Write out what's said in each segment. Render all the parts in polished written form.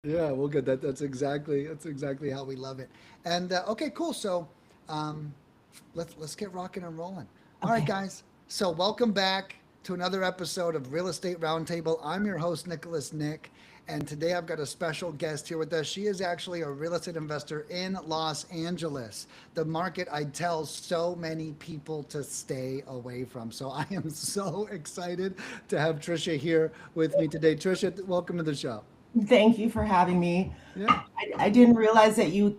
Yeah, well, good. That's exactly how we love it. And okay, cool. So um, let's get rocking and rolling. All right, Okay. guys. So welcome back to another episode of Real Estate Roundtable. I'm your host, Nicholas Nick, and today I've got a special guest here with us. She is actually a real estate investor in Los Angeles, the market I tell so many people to stay away from. So I am so excited to have Trisha here with me today. Trisha, welcome to the show. Thank you for having me. Yeah. I didn't realize that you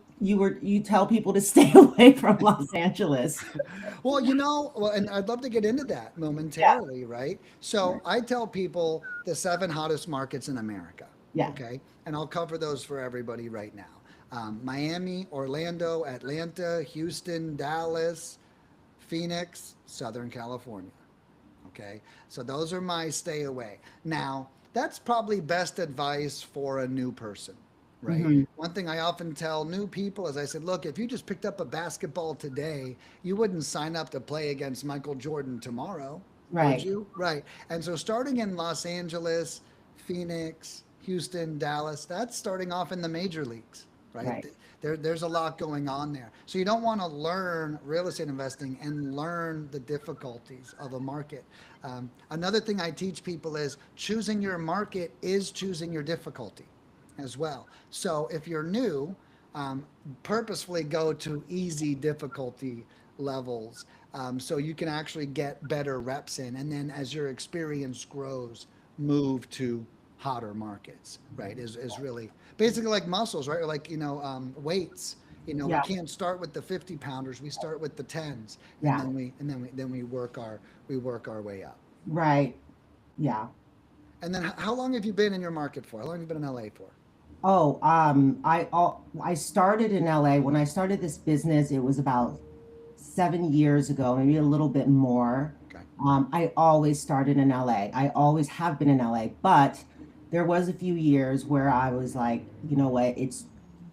tell people to stay away from Los Angeles. Well, well, and I'd love to get into that Yeah. momentarily, right? So I tell people the seven hottest markets in America, Yeah. okay? And I'll cover those for everybody right now. Miami, Orlando, Atlanta, Houston, Dallas, Phoenix, Southern California. Okay. So those are my stay away. Now, that's probably best advice for a new person, right? Hmm. One thing I often tell new people is I said, look, if you just picked up a basketball today, you wouldn't sign up to play against Michael Jordan tomorrow, would Right. you? Right. And so starting in Los Angeles, Phoenix, Houston, Dallas, that's starting off in the major leagues, right? Right. There's a lot going on there. So you don't want to learn real estate investing and learn the difficulties of a market. Another thing I teach people is choosing your market is choosing your difficulty as well. So if you're new, purposefully go to easy difficulty levels so you can actually get better reps in. And then as your experience grows, move to hotter markets, right? Is really basically like muscles, right? Or like, weights. We Yeah. can't start with the 50 pounders. We start with the tens, and Yeah. then we work our way up. Right. Yeah. And then how long have you been in your market for? How long have you been in LA for? Oh, I started in LA. When I started this business, it was about 7 years ago, maybe a little bit more. Okay. I always started in LA. I always have been in LA, but there was a few years where I was like, you know what,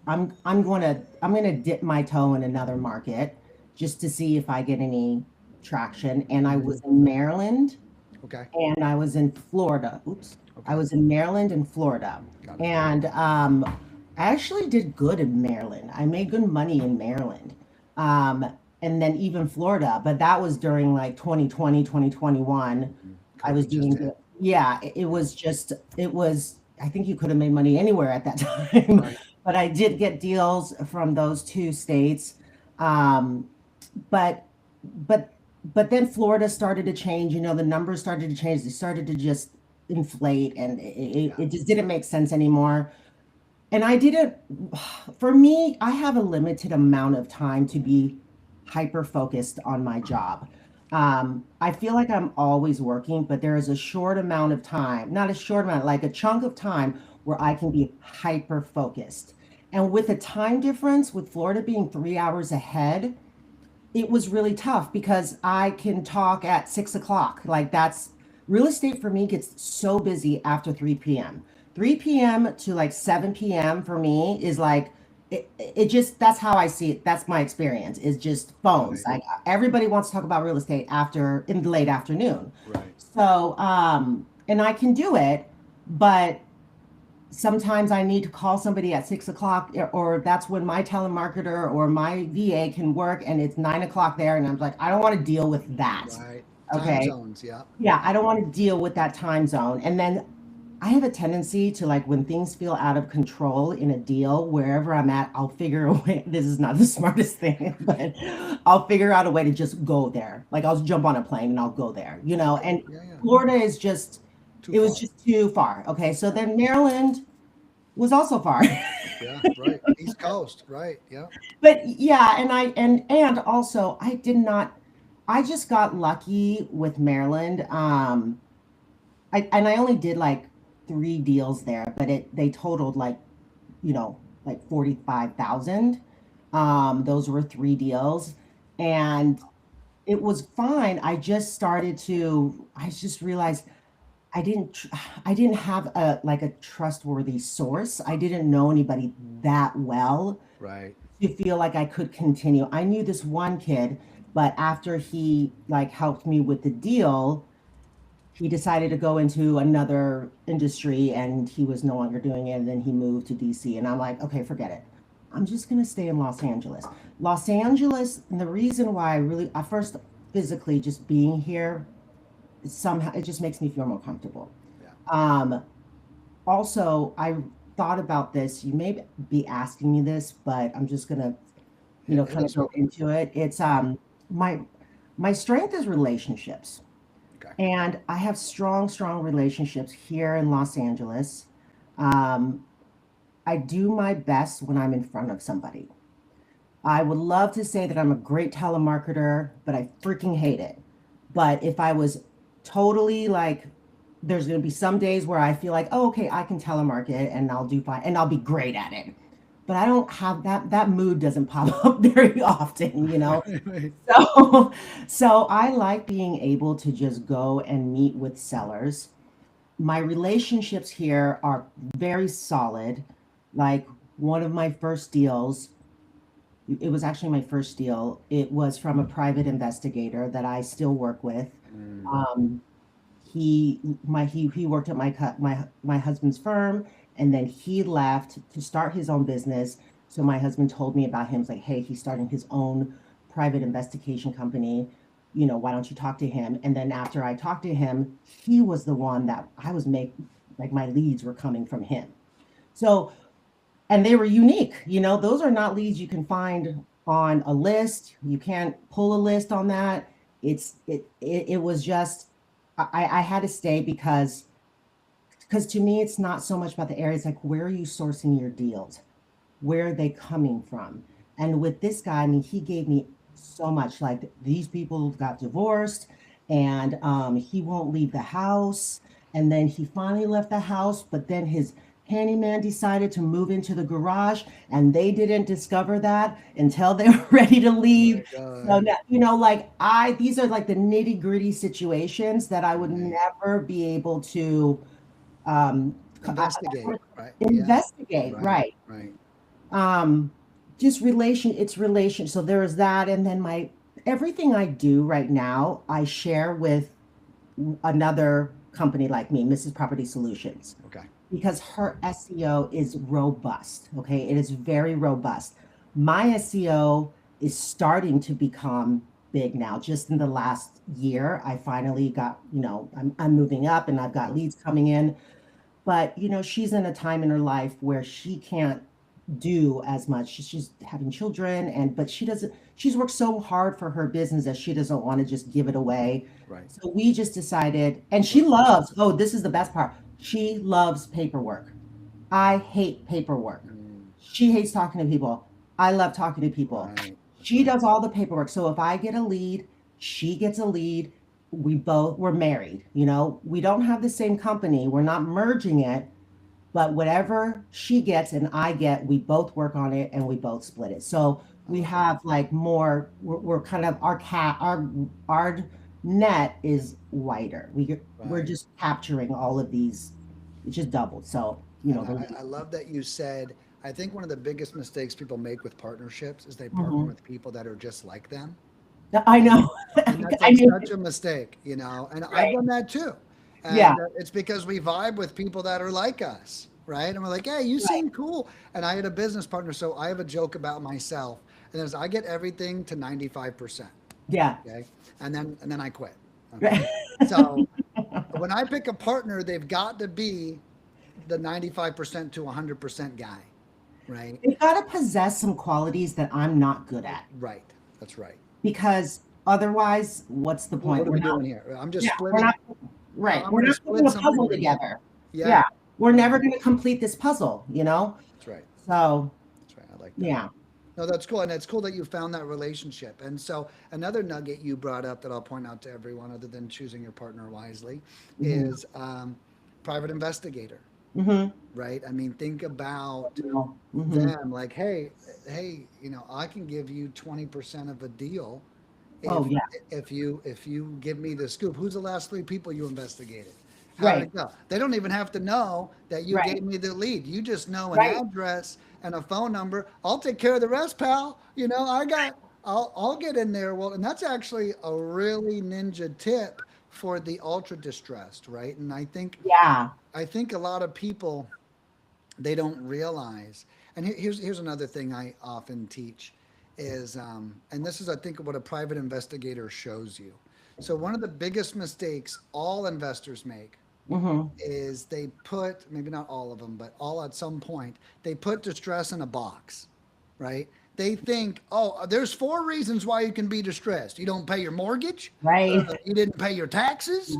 I'm gonna dip my toe in another market just to see if I get any traction. And I Hmm. was in Maryland Okay. and I was in Florida. Oops. I Okay. was in Maryland and Florida. Got it. And I actually did good in Maryland. I made good money in Maryland. Um, and then even Florida, but that was during like 2020, 2021. I was COVID just doing good. hit. Yeah, it was just, it was, I think you could have made money anywhere at that time. Right. But I did get deals from those two states. Um, but but but then Florida started to change. The numbers started to change. They started to just inflate, and Yeah. it just didn't make sense anymore. And I didn't. For me, I have a limited amount of time to be hyper focused on my job. I feel like I'm always working, but there is a short amount of time, not a short amount, like a chunk of time where I can be hyper focused. And with a time difference, with Florida being 3 hours ahead, it was really tough because I can talk at 6 o'clock. Like that's real estate for me gets so busy after 3 p.m. 3 p.m. to like 7 p.m. for me is like it just that's how I see it. That's my experience. Is just phones. Right. Like everybody wants to talk about real estate after in the late afternoon. Right. So and I can do it, but sometimes I need to call somebody at 6 o'clock, or that's when my telemarketer or my VA can work, and it's 9 o'clock there, and I'm like, I don't want to deal with that. Right. Time Okay. zones. Yeah. Yeah, I don't want to deal with that time zone. And then I have a tendency to like when things feel out of control in a deal, wherever I'm at, I'll figure a way. This is not the smartest thing, but I'll figure out a way to just go there. Like I'll jump on a plane and I'll go there, Right. and Yeah. Yeah. Florida is just, Too it was far. just too far. Okay. So Right. then Maryland was also far. Yeah. Right. East Coast. Right. Yeah. But yeah, and also I did not, I just got lucky with Maryland. I only did like 3 deals there, but they totaled like, like 45,000. Those were 3 deals, and it was fine. I just realized I didn't have a like a trustworthy source. I didn't know anybody that well Right. to feel like I could continue. I knew this one kid, but after he like helped me with the deal, he decided to go into another industry and he was no longer doing it. And then he moved to DC. And I'm like, okay, forget it. I'm just going to stay in Los Angeles. Los Angeles, and the reason why I first physically just being here, somehow it just makes me feel more comfortable. Yeah. Um, Also, I thought about this. You may be asking me this, but I'm just going to, Hit kind of us with go into it. It's my my strength is relationships. it. Okay. And I have strong, strong relationships here in Los Angeles. Um, I do my best when I'm in front of somebody. I would love to say that I'm a great telemarketer, but I freaking hate it. But if I was totally like, there's going to be some days where I feel like, oh, okay, I can telemarket and I'll do fine and I'll be great at it. But I don't have that mood doesn't pop up very often, you know? Right. So, so I like being able to just go and meet with sellers. My relationships here are very solid. Like one of my first deals, it was actually my first deal. It was from a private investigator that I still work with. Mm, Um, he worked at my husband's firm, and then he left to start his own business. So my husband told me about him. He's like, hey, he's starting his own private investigation company. Why don't you talk to him? And then after I talked to him, he was the one that I was like my leads were coming from him. So, and they were unique. Those are not leads you can find on a list. You can't pull a list on that. It was just I had to stay because to me it's not so much about the area. It's like, where are you sourcing your deals? Where are they coming from? And with this guy, I mean, he gave me so much. Like, these people got divorced, and he won't leave the house. And then he finally left the house, but then his handyman decided to move into the garage, and they didn't discover that until they were ready to oh my leave. So God. now, like, these are like the nitty gritty situations that I would Right. never be able to um, Investigate. Right. Yeah. investigate, Right. right? Right. um just relation. So there is that, and then my everything I do right now I share with another company like me, Mrs. Property Solutions, Okay. because her SEO is robust. Okay, it is very robust. My SEO is starting to become big now. Just in the last year I finally got, I'm moving up and I've got leads coming in. But she's in a time in her life where she can't do as much. She's having children, and but she's worked so hard for her business that she doesn't want to just give it away. Right. So we just decided, and she Right. loves, oh, this is the best part, she loves paperwork. I hate paperwork. Mm, She hates talking to people. I love talking to people. right. She Right. does all the paperwork. So if I get a lead, she gets a lead. We're married. We don't have the same company. We're not merging it, but whatever she gets and I get, we both work on it and we both split it. So I we love that. have like more. We're kind of our net is wider. We're Right. just capturing all of these. It's just doubled. So And the I love that you said, I think one of the biggest mistakes people make with partnerships is they partner Mhm. with people that are just like them. I And, know. and that's I like knew. such a mistake, you know, and I've Right. done that too. Yeah. And it's because we vibe with people that are like us, right? And we're like, hey, you Right. seem cool. And I had a business partner, so I have a joke about myself, and as I get everything to 95%, Yeah. okay? And then I quit. Okay. Right. So when I pick a partner, they've got to be the 95% to 100% guy, right? They've got to possess some qualities that I'm not good at, Right. That's right. because otherwise, what's the point? What are we doing here? I'm just Yeah, we're splitting. not right. I'm We're going to not putting split a something puzzle with you. together. Yeah. Yeah. We're Yeah. never going to complete this puzzle. That's right. So, That's right. I like that. yeah. No, that's cool. And it's cool that you found that relationship. And so another nugget you brought up that I'll point out to everyone, other than choosing your partner wisely, Hmm. is private investigator, Hmm. right? I mean, think about Hmm. them like, hey, I can give you 20% of a deal Oh, if yeah. if you give me the scoop. Who's the last three people you investigated? How did Right. it go? They don't even have to know that you Right. gave me the lead. You just know an Right. address and a phone number. I'll take care of the rest, pal. I'll get in there. Well, and that's actually a really ninja tip for the ultra distressed, right? And Yeah. I think a lot of people, they don't realize. And here's another thing I often teach is, and this is I think what a private investigator shows you. So one of the biggest mistakes all investors make Hmm. is they put, maybe not all of them, but all at some point, they put distress in a box, right? They think, oh, there's four reasons why you can be distressed. You don't pay your mortgage, Right. you didn't pay your taxes,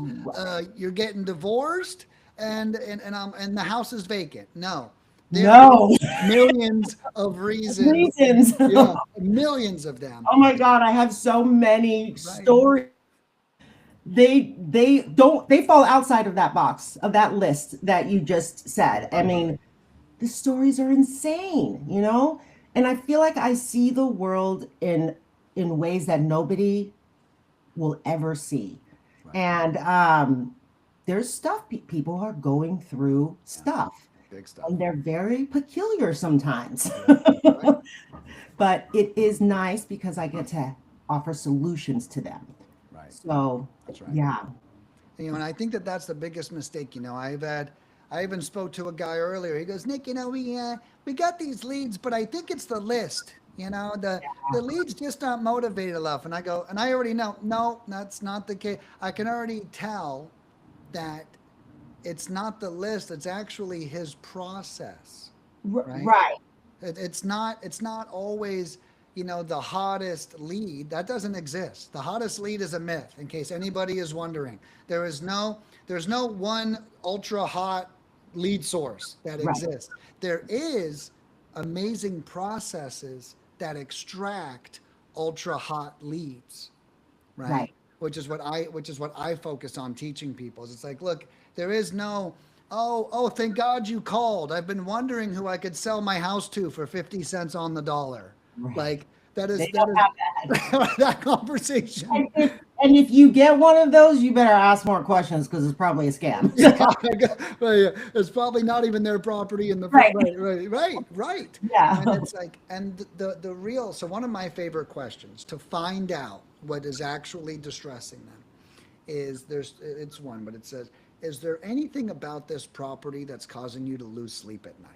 you're getting divorced, and the house is vacant. No, there is No millions of reasons. reasons. Yeah, millions of them. Oh my God, I have so many Right. stories. They fall outside of that box, of that list that you just said. I mean, the stories are insane, you know? And I feel like I see the world in ways that nobody will ever see. Right. And there's stuff people are going through Yeah. stuff, Big stuff. and they're very peculiar sometimes. Yeah. Right. But it is nice because I get to offer solutions to them. Right. So, That's right. yeah. And I think that that's the biggest mistake. I even spoke to a guy earlier. He goes, Nick, we got these leads, but I think it's the list. The leads just aren't motivated enough. And I go, and I already know, no, that's not the case. I can already tell that it's not the list. It's actually his process, right? Right. It's not always, the hottest lead. That doesn't exist. The hottest lead is a myth, in case anybody is wondering. There's no one ultra hot lead source that Right. exists. There is amazing processes that extract ultra hot leads, right? Right. Which is what I focus on teaching people. It's like, look, there is no, oh, thank God you called. I've been wondering who I could sell my house to for 50 cents on the dollar. Right. Like that is They that don't have that. is that conversation. And if you get one of those, you better ask more questions because it's probably a scam. Yeah, well, yeah, it's probably not even their property in the Right. right. Yeah. And it's like, and the real. So one of my favorite questions to find out what is actually distressing them is it's one, but it says, is there anything about this property that's causing you to lose sleep at night?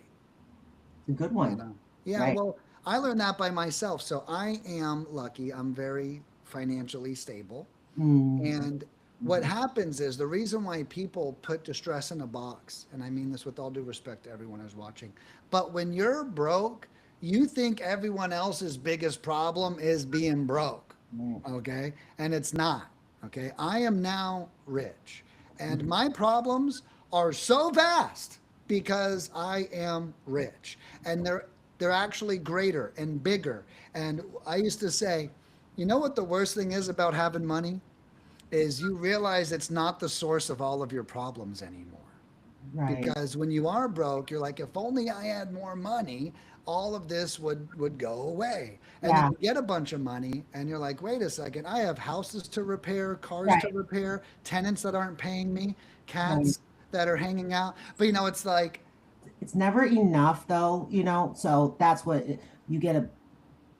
A good You one. know? Yeah, Right. well, I learned that by myself. So I am lucky. I'm very financially stable. Mm. And what happens is the reason why people put distress in a box, and I mean this with all due respect to everyone who's watching, but when you're broke, you think everyone else's biggest problem is being broke. Mm. Okay. And it's not. Okay. I am now rich, and my problems are so vast because I am rich, and they're actually greater and bigger. And I used to say, you know what the worst thing is about having money? Is you realize it's not the source of all of your problems anymore. Right. Because when you are broke, you're like, if only I had more money, all of this would go away. And then Yeah. you get a bunch of money and you're like, wait a second, I have houses to repair, cars to Right. repair, tenants that aren't paying me, Right. cats that are hanging out. But it's like, It's never enough, though, so that's what you get a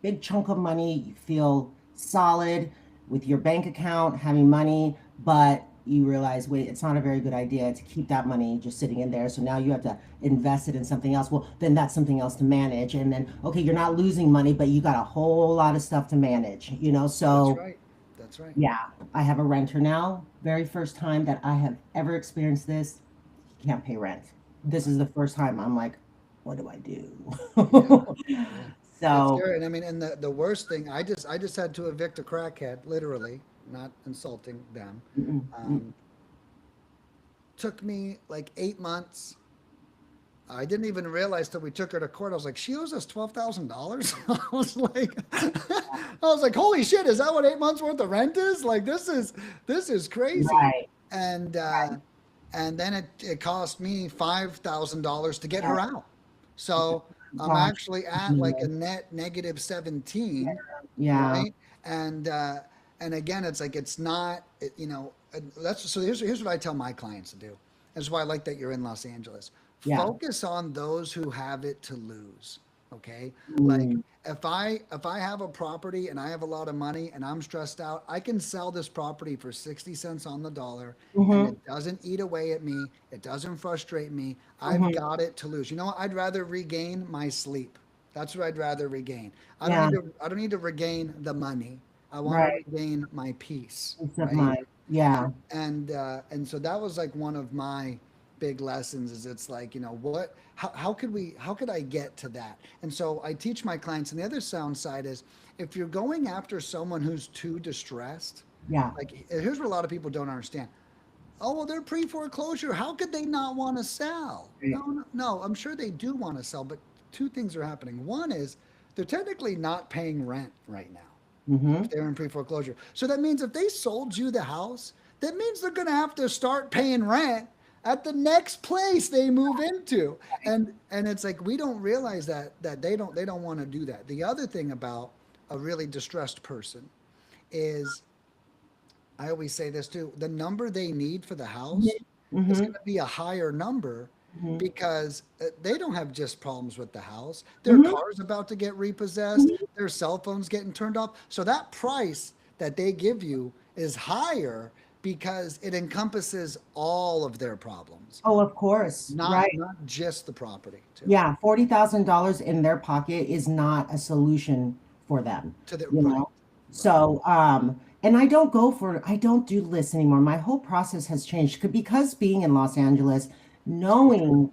big chunk of money, you feel solid with your bank account, having money, but you realize, wait, it's not a very good idea to keep that money just sitting in there. So now you have to invest it in something else. Well, then that's something else to manage. And then, okay, you're not losing money, but you got a whole lot of stuff to manage. that's So right. That's right. yeah, I have a renter now. Very first time that I have ever experienced this. Can't pay rent. This is the first time I'm like, what do I do? Yeah. Yeah. It's So, scary. And I mean, and the worst thing, I just had to evict a crackhead, literally, not insulting them. mm, mm, Um, Took me like 8 months. I didn't even realize till we took her to court. I was like, she owes us $12,000. I was like, holy shit, is that what 8 months worth of rent is? Like, this is crazy. right, And and then it cost me $5,000 to get her yeah, out. So I'm gosh, actually at like a yes, net negative 17, yeah, right? And again, it's like it's not, that's so. Here's what I tell my clients to do. That's why I like that you're in Los Angeles. yeah, Focus on those who have it to lose. Okay. Like Mm. if I have a property and I have a lot of money and I'm stressed out, I can sell this property for 60 cents on the dollar and Mhm. it doesn't eat away at me. It doesn't frustrate me. I've Mhm. got it to lose. You know what? I'd rather regain my sleep. That's what I'd rather regain. Yeah. I don't need to regain the money. I want to Right. regain my peace, Peace of right? mind. Yeah. And so that was like one of my big lessons is it's like, you know, what how could I get to that? And so I teach my clients, and the other sound side is if you're going after someone who's too distressed, Yeah. like here's what a lot of people don't understand. Oh, well, they're pre-foreclosure, how could they not want to sell? Right. No, I'm sure they do want to sell, but two things are happening. One is they're technically not paying rent right now if Mhm. they're in pre-foreclosure. So that means if they sold you the house, that means they're going to have to start paying rent at the next place they move into. And it's like we don't realize that they don't want to do that. The other thing about a really distressed person is I always say this too, the number they need for the Mhm. house is going Mhm. to be a higher number Mhm. because they don't have just problems with the house. Their Mhm. car's about to get repossessed, Mhm. their cell phone's getting turned off. So that price that they give you is higher because it encompasses all of their problems, Oh, of course. not Right. not just the property too. Yeah, $40,000 in their pocket is not a solution for them, To the you right, know? right, So, and I don't do lists anymore. My whole process has changed because being in Los Angeles, knowing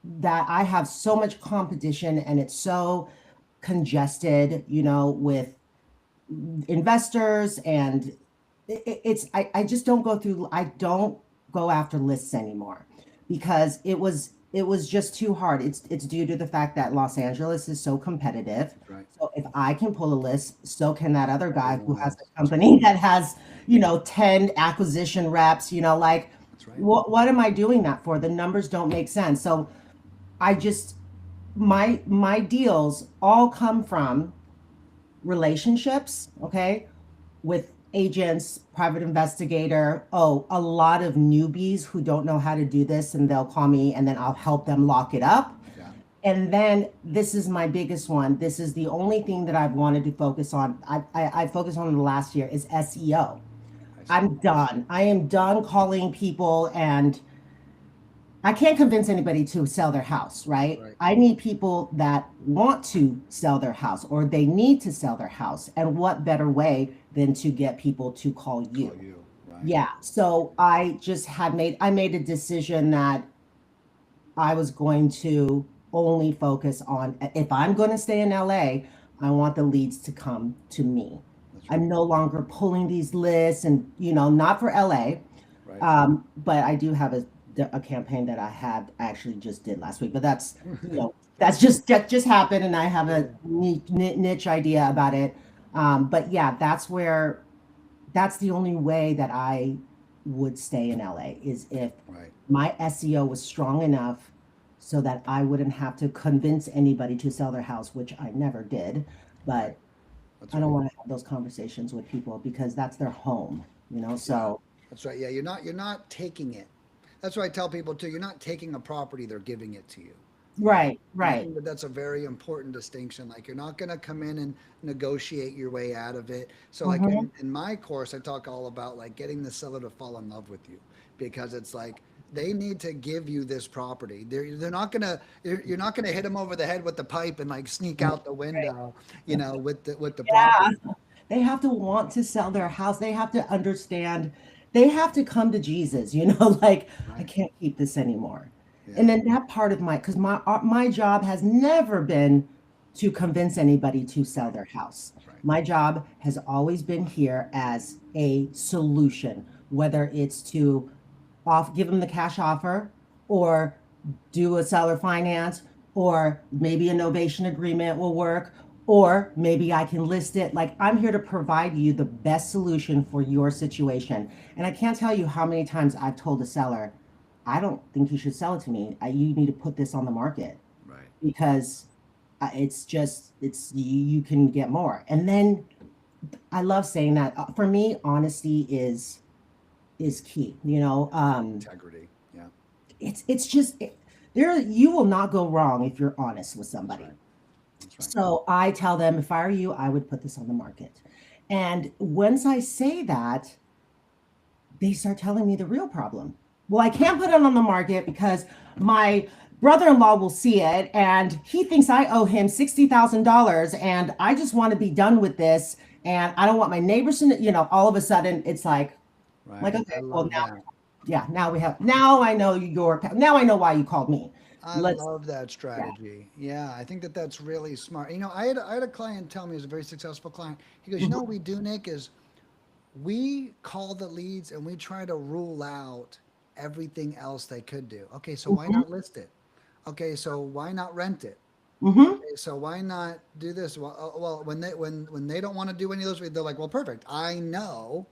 that I have so much competition and it's so congested, with investors and I just don't go through I don't go after lists anymore because it was just too hard. It's due to the fact that Los Angeles is so competitive. that's right. So if I can pull a list, so can that other guy who Everyone has else, a that's right, company that has, 10 acquisition reps, like that's right. what am I doing that for? The numbers don't make sense. So I just my deals all come from relationships, okay, with agents, private investigator. Oh, a lot of newbies who don't know how to do this, and they'll call me, and then I'll help them lock it up. Yeah, And then this is my biggest one. This is the only thing that I've wanted to focus on. I focused on the last year is SEO. I see. I'm done. I am done calling people and I can't convince anybody to sell their house, right? Right. I need people that want to sell their house or they need to sell their house. And what better way than to get people to call Call you? you, right. Yeah. So I made a decision that I was going to only focus on, if I'm going to stay in LA, I want the leads to come to me. That's right. I'm no longer pulling these lists and, not for LA. Right. But I do have a campaign that I actually just did last week, but that's just happened, and I have Yeah. a niche idea about it. But yeah, that's the only way that I would stay in LA is if Right. my SEO was strong enough so that I wouldn't have to convince anybody to sell their house, which I never did. Right. But That's I don't right. want to have those conversations with people because that's their home. Yeah. So That's right. Yeah. You're not taking it. That's what I tell people too. You're not taking a property, they're giving it to you. Right. right, And I right. think that that's a very important distinction. Like you're not going to come in and negotiate your way out of it. So like Hmm. in my course, I talk all about like getting the seller to fall in love with you because it's like they need to give you this property. They're not gonna you're not gonna hit them over the head with the pipe and like sneak out the Right. window, with the Yeah. property. They have to want to sell their house. They have to understand. They have to come to Jesus, like I Right. can't keep this anymore. And Yeah. then that part of because my job has never been to convince anybody to sell their house. Right. My job has always been here as a solution, whether it's to give them the cash offer or do a seller finance or maybe a novation agreement will work or maybe I can list it. Like I'm here to provide you the best solution for your situation. And I can't tell you how many times I've told a seller, I don't think you should sell it to me. You need to put this on the market Right. because it's you can get more. And then I love saying that. For me, honesty is key. Integrity. Yeah. It's just there you will not go wrong if you're honest with That's somebody. right. That's right. So I tell them, if I were you, I would put this on the market. And once I say that, they start telling me the real problem. Well, I can't put it on the market because my brother-in-law will see it and he thinks I owe him $60,000 and I just want to be done with this and I don't want my neighbors to, all of a sudden it's like, Right. I okay, well love now, that. yeah, now I know now I know why you called me. I Let's, love that yeah. strategy. Yeah, I think that that's really smart. I had a client tell me, he's a very successful client. He goes, what Mhm, we do, Nick, is we call the leads and we try to rule out everything else they could do. Okay, so why mhm, not list it? Okay, so why not rent it? mhm. Okay, so why not do this? Well, when they don't want to do any of those, they're like, well, perfect. I know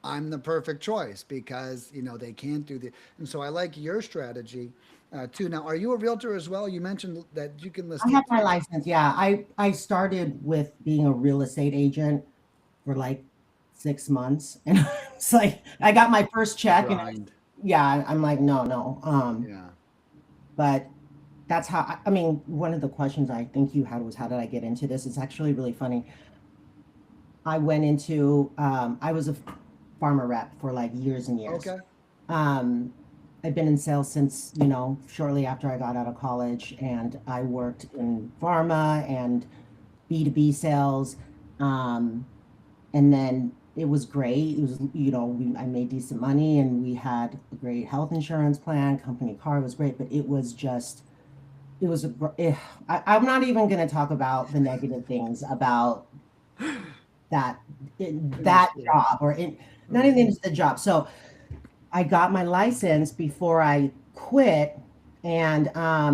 I'm the perfect choice because they can't do the. And so I like your strategy too. Now, are you a realtor as well? You mentioned that you can I list have it my too. license. Yeah, I started with being a real estate agent for like 6 months, and it's like I got my first The check, and grind. yeah, I'm like, no, no. Yeah. But that's how I mean. One of the questions I think you had was, how did I get into this? It's actually really funny. I was a farmer rep for like years and years. Okay. Um, I've been in sales since, shortly after I got out of college, and I worked in pharma and B2B sales. Um, and then it was great. It was, I made decent money and we had a great health insurance plan. Company car was great, but it was, I'm not even going to talk about the negative things about that, that Understood. job not Right. even into the job. So I got my license before I quit. And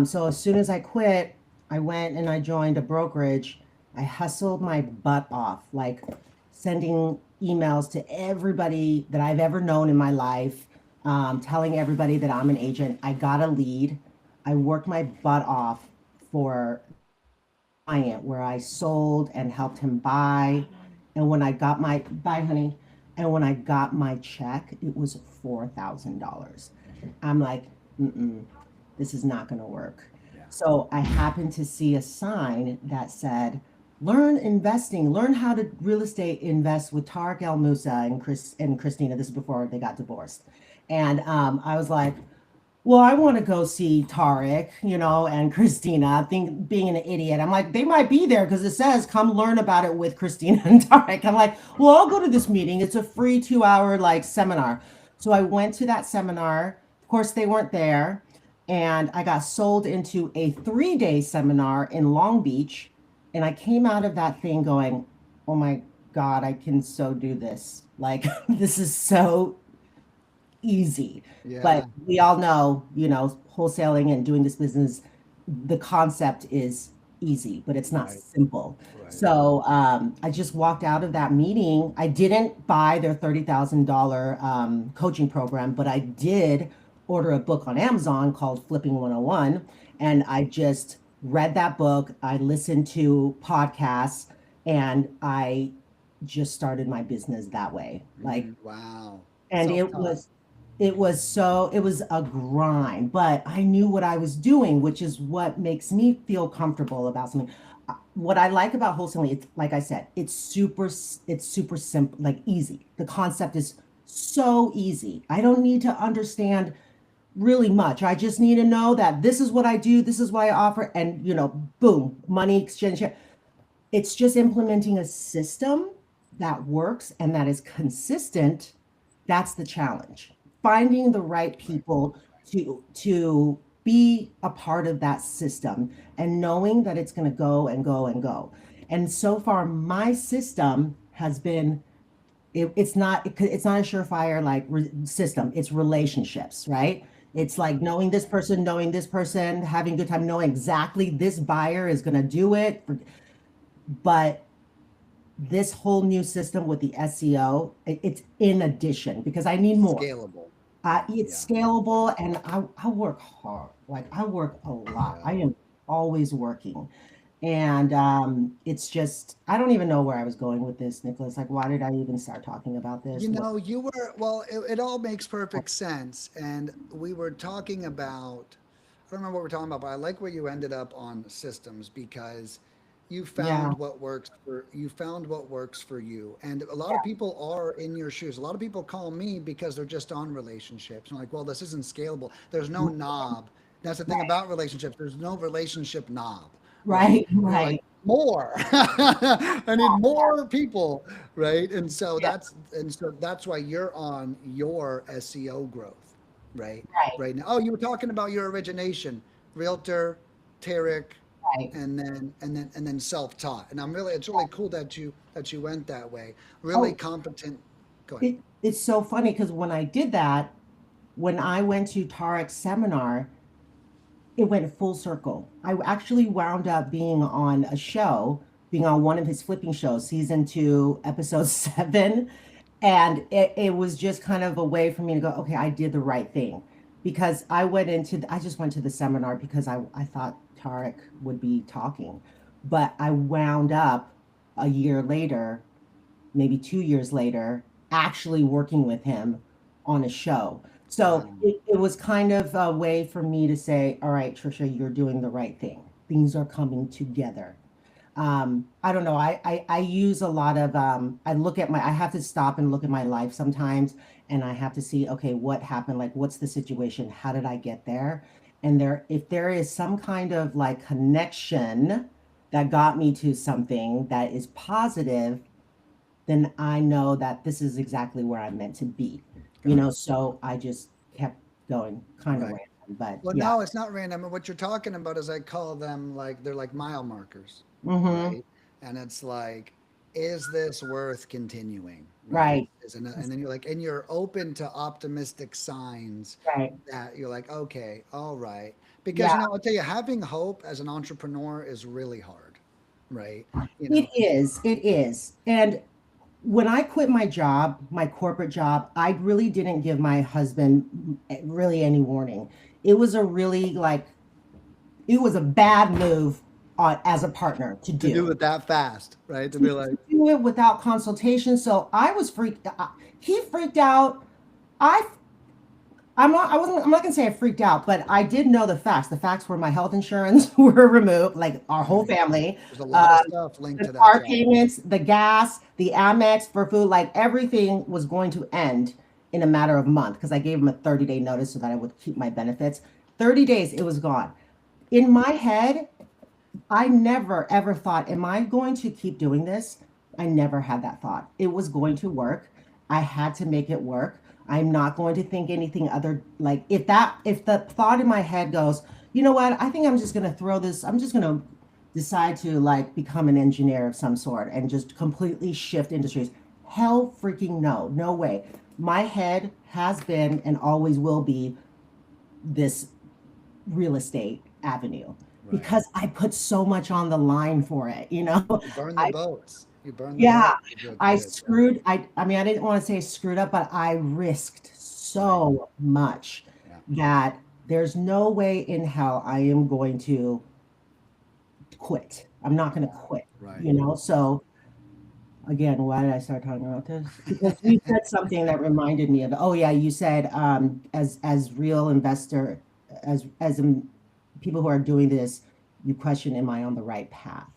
so as soon as I quit, I went and I joined a brokerage. I hustled my butt off, like sending emails to everybody that I've ever known in my life, telling everybody that I'm an agent. I got a lead. I worked my butt off for client where I sold and helped him buy. And when I got my buy, honey, and when I got my check, it was $4,000. I'm like, mm-mm, this is not going to work. Yeah. So I happened to see a sign that said, "Learn investing, learn how to real estate invest with Tarek El Musa and Christina." This is before they got divorced, and I was like, well, I want to go see Tarek, and Christina. I think being an idiot, I'm like, they might be there because it says come learn about it with Christina and Tarek. I'm like, well, I'll go to this meeting. It's a free 2 hour like seminar. So I went to that seminar. Of course, they weren't there. And I got sold into a 3 day seminar in Long Beach. And I came out of that thing going, oh my God, I can so do this. Like, this is so easy. But Yeah. we all know, wholesaling and doing this business, the concept is easy, but it's not Right. simple. Right. So I just walked out of that meeting. I didn't buy their $30,000 coaching program, but I did order a book on Amazon called Flipping 101. And I just read that book. I listened to podcasts and I just started my business that way. Like, Wow. and Self taught. it was a grind, but I knew what I was doing, which is what makes me feel comfortable about something. What I like about wholesaling, it's like I said, it's super simple, like easy. The concept is so easy. I don't need to understand really much. I just need to know that this is what I do, this is what I offer, and boom, money exchange. It's just implementing a system that works and that is consistent. That's the challenge. Finding the right Right. people to be a part of that system and knowing that it's going to go and go and go. And so far, my system has been it's not a surefire like system. It's relationships, right? It's like knowing this person, having a good time, knowing exactly this buyer is going to do it. But this whole new system with the SEO, it's in addition because I need more. Scalable. It's Yeah. scalable and I work hard. Like I work a lot. Yeah. I am always working. And it's just, I don't even know where I was going with this, Nicholas. Like, why did I even start talking about this? Well, it all makes perfect sense. And we were talking about, I don't remember what we're talking about, but I like where you ended up on systems because you Yeah. found what works for you. And a lot Yeah. of people are in your shoes. A lot of people call me because they're just on relationships. I'm like, well, this isn't scalable. There's no knob. That's the thing Right. about relationships. There's no relationship knob, right? Right. You're like, Right. more. I need more people, right? Yeah. And so that's why you're on your SEO growth, right? Right. Right now. Oh, you were talking about your origination, realtor, Tarek, Right. and then self-taught. And it's really cool that you went that way. Really Oh, competent. Go ahead. it's so funny because when I did that, when I went to Tarek's seminar, it went full circle. I actually wound up being on a show, being on one of his flipping shows, season two, episode 7. And it was just kind of a way for me to go, okay, I did the right thing. Because I just went to the seminar because I thought Tarek would be talking. But I wound up a year later, maybe 2 years later, actually working with him on a show. So Wow. it was kind of a way for me to say, all right, Trisha, you're doing the right thing. Things are coming together. I don't know. I use a lot of, I have to stop and look at my life sometimes and I have to see, okay, what happened? Like, what's the situation? How did I get there? And if there is some kind of like connection that got me to something that is positive, then I know that this is exactly where I'm meant to be. Got it. So I just kept going, kind of Right. random, but Well, yeah. no, it's not random. What you're talking about is I call them like they're like mile markers, Mm-hmm. right? And it's like, is this worth continuing, right? Right. And then you're like, and you're open to optimistic signs Right. that you're like, okay, all right. Because Yeah, I'll tell you, having hope as an entrepreneur is really hard, right? You it know, is. It is. And when I quit my job, my corporate job, I really didn't give my husband really any warning. It was a really like, it was a bad move as a partner to to do do. it that fast, right? To be To like, do it without consultation. So I was freaked. He freaked out. I I'm not gonna say I freaked out, but I did know the facts. The facts were my health insurance were removed, like our whole right. family. There's a lot of Um, stuff linked the to that car job. payments, the gas, the Amex for food, like everything was going to end in a matter of a month because I gave him a 30-day notice so that I would keep my benefits. 30 days, it was gone. In my head, I never ever thought, am I going to keep doing this? I never had that thought. It was going to work. I had to make it work. I'm not going to think anything other like if the thought in my head goes, you know what, I think I'm just gonna throw this, I'm just gonna decide to like become an engineer of some sort and just completely shift industries. Hell freaking no. No way. My head has been and always will be this real estate avenue Right. because I put so much on the line for it. You burn the I boats. You burn the Yeah, boats if you'll quit it. Yeah. I mean I didn't want to say screwed up, but I risked Right. so much Yeah. that there's no way in hell I am going to quit. I'm not going to Right. quit. So again, why did I start talking about this? Because you said something that reminded me of, oh yeah, you said as real investor, people who are doing this, you question, am I on the right path?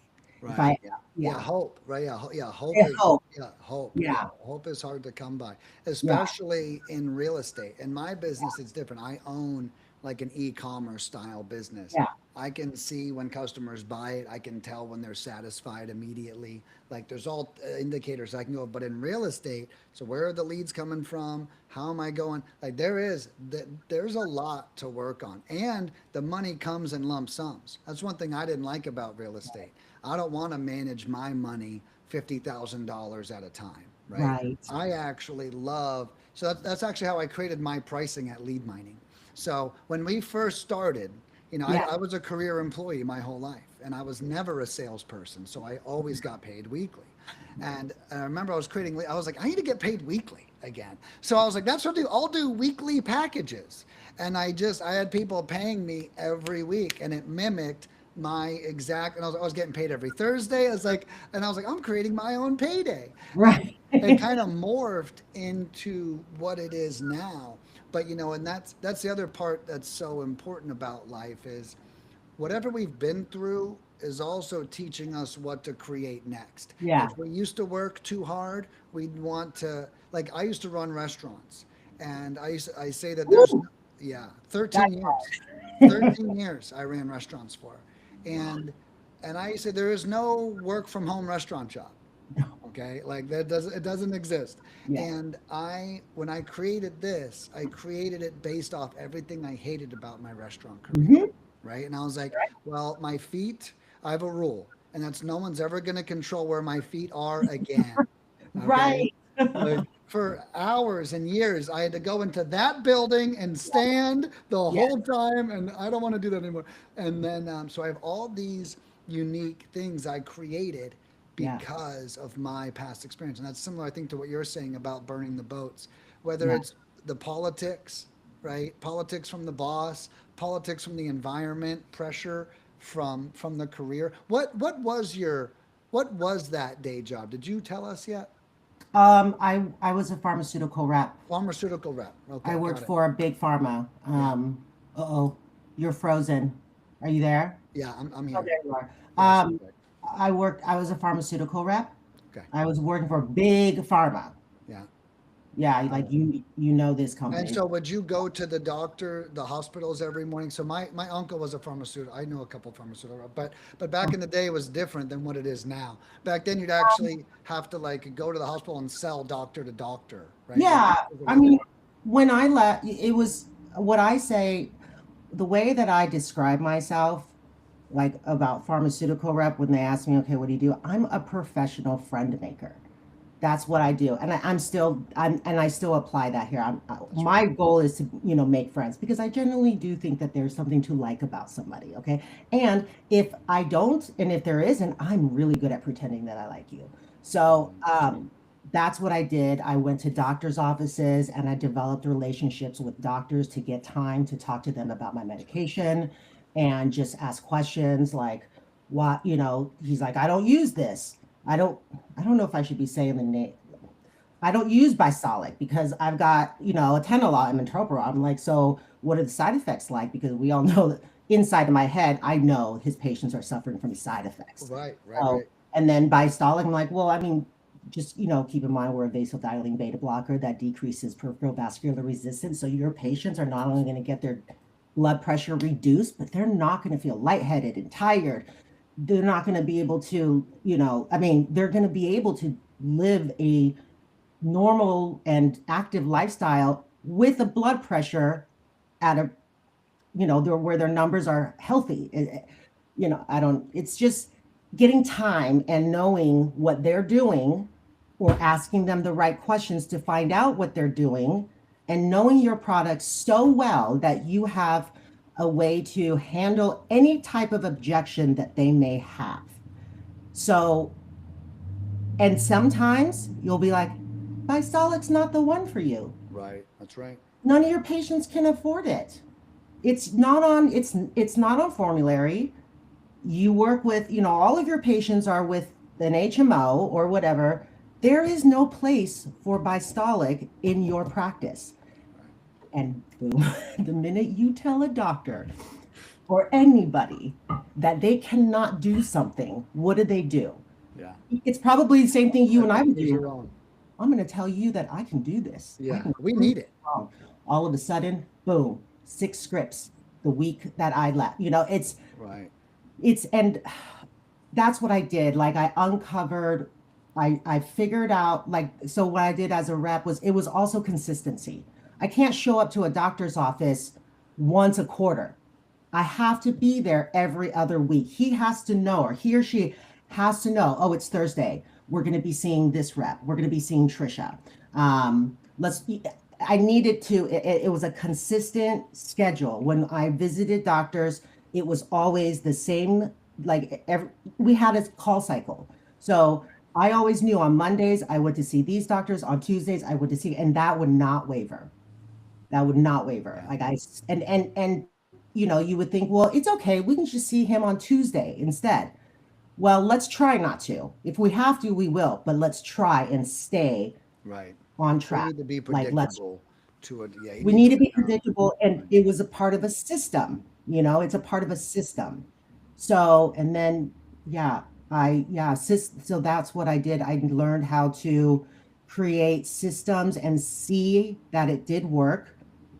If Right. I, Yeah. Yeah. yeah, Hope. Right. Yeah. Yeah. Hope I is. hope, Yeah. Hope. Yeah. yeah, Hope is hard to come by, yeah, especially in real estate. In my business, it's different. I own like an e-commerce style business. yeah, I can see when customers buy it. I can tell when they're satisfied immediately. Like there's all indicators I can go. But in real estate, so where are the leads coming from? How am I going? Like there's a lot to work on, and the money comes in lump sums. That's one thing I didn't like about real estate. I don't want to manage my money $50,000 at a time, right? right, I actually love, so that's actually how I created my pricing at Lead Mining. So when we first started, yeah, I was a career employee my whole life and I was never a salesperson. So I always got paid weekly. And I remember I was I was like, I need to get paid weekly again. So I was like, that's what I'll do weekly packages. And I had people paying me every week and it mimicked my exact, and I was getting paid every Thursday. And I was like, I'm creating my own payday. And right, it kind of morphed into what it is now. But and that's the other part that's so important about life is whatever we've been through is also teaching us what to create next. Yeah. If we used to work too hard, we'd want to, like, I used to run restaurants, and I say that there's, Woo! yeah, That's 13 years. hard. 13 years I ran restaurants for. And I said there is no work from home restaurant job. Okay? Like that doesn't, it doesn't exist. Yeah. And when I created this, I created it based off everything I hated about my restaurant career. Mhm. Right? And I was like, well, my feet, I have a rule, and that's no one's ever going to control where my feet are again. Okay? Right. Like for hours and years, I had to go into that building and stand the Yeah. whole time, and I don't want to do that anymore. And then, so I have all these unique things I created Yeah. because of my past experience, and that's similar, I think, to what you're saying about burning the boats. Whether Yeah. it's the politics, right? Politics from the boss, politics from the environment, pressure from the career. What was that day job? Did you tell us yet? I was a pharmaceutical rep. Pharmaceutical rep. I Okay, worked got it. for a big pharma. Yeah, Uh-oh, you're frozen. Are you there? yeah, I'm Oh, here. there you are. Yeah, I see you. I was a pharmaceutical rep. Okay, I was working for big pharma. yeah, Yeah, got like it. you know this And company. so, would you go to the doctor, the hospitals every morning? So my uncle was a pharmaceutical. I knew a couple of pharmaceutical, reps, but back in the day, it was different than what it is now. Back then, you'd actually have to like go to the hospital and sell doctor to doctor, right? Like Yeah, it I was mean, different. when I left, it was what I say, the way that I describe myself, like about pharmaceutical rep, when they ask me, okay, what do you do? I'm a professional friend maker. That's what I do, and I still apply that here. That's right. My goal is to make friends because I generally do think that there's something to like about somebody. Okay, and if I don't, and if there isn't, I'm really good at pretending that I like you. So That's right. that's what I did. I went to doctors' offices and I developed relationships with doctors to get time to talk to them about my That's right. medication and just ask questions like, what, he's like, I don't use this. I don't, I don't know if I should be saying the name. I don't use Bisolic because I've got, atenolol and metoprolol. I'm like, so what are the side effects like? Because we all know that inside of my head, I know his patients are suffering from side effects. Right. Right. So, Right. and then Bisolic, I'm like, well, I mean, just, keep in mind we're a vasodilating beta blocker that decreases peripheral vascular resistance. So your patients are not only going to get their blood pressure reduced, but they're not going to feel lightheaded and tired. They're not going to be able to, I mean, they're going to be able to live a normal and active lifestyle with a blood pressure at a, where their numbers are healthy. I don't, it's just getting time and knowing what they're doing or asking them the right questions to find out what they're doing and knowing your product so well that you have a way to handle any type of objection that they may have. So, and sometimes you'll be like, Bisolic's not the one for you. Right. That's right. None of your patients can afford it. It's not on formulary. You work with, all of your patients are with an HMO or whatever. There is no place for Bistolic in your practice. And boom, the minute you tell a doctor or anybody that they cannot do something, what do? Yeah. It's probably the same thing you They and I would choose do. their own. I'm going to tell you that I can do this. I Yeah. can We prove need it it. wrong. All of a sudden, boom, 6 scripts the week that I left. Right. And that's what I did. Like I uncovered, I figured out like, so what I did as a rep was, it was also consistency. I can't show up to a doctor's office once a quarter. I have to be there every other week. He has to know, or he or she has to know, oh, it's Thursday. We're going to be seeing this rep. We're going to be seeing Trisha. Let's, I needed to, it was a consistent schedule. When I visited doctors, it was always the same, like we had a call cycle. So I always knew on Mondays, I went to see these doctors. On Tuesdays, I went to see, and that would not waver. That would not waver. Yeah. Like and you would think, well, it's okay. We can just see him on Tuesday instead. Well, let's try not to. If we have to, we will, but let's try and stay Right. on We track. need to be Like predictable to it. Yeah. You we need need to to be be predictable, and Right. it was a part of a system. It's a part of a system. So, and then, yeah, so that's what I did. I learned how to create systems and see that it did work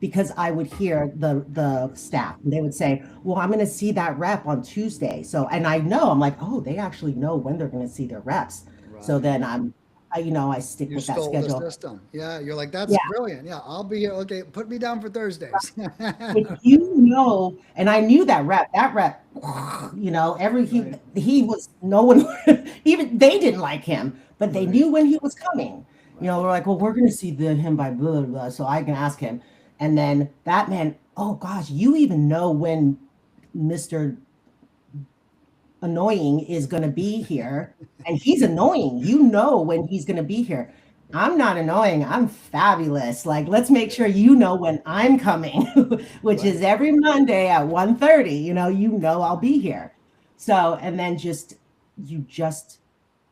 because I would hear the staff and they would say, "Well, I'm going to see that rep on Tuesday." So, and I know I'm like, "Oh, they actually know when they're going to see their reps." So Right. then I stick You with that stole the schedule. system. Yeah, you're like, that's Yeah. brilliant. Yeah, I'll be here. Okay, put me down for Thursdays. If you know, and I knew that rep, every Right, he was no one even they didn't like him, but they right, knew when he was coming. We're right. like, well, we're gonna see him by blah blah blah, so I can ask him. And then that man, oh gosh, you even know when Mr. Annoying is going to be here, and he's annoying. You know when he's going to be here. I'm not annoying. I'm fabulous. Like, let's make sure you know when I'm coming, which Right. is every Monday at 1:30. I'll be here. So, and then you just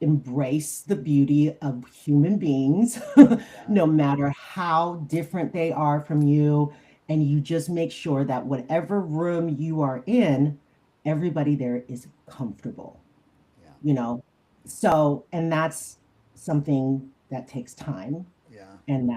embrace the beauty of human beings, Yeah. no matter how different they are from you. And you just make sure that whatever room you are in, everybody there is comfortable, Yeah. you know? So, and that's something that takes time. Yeah. And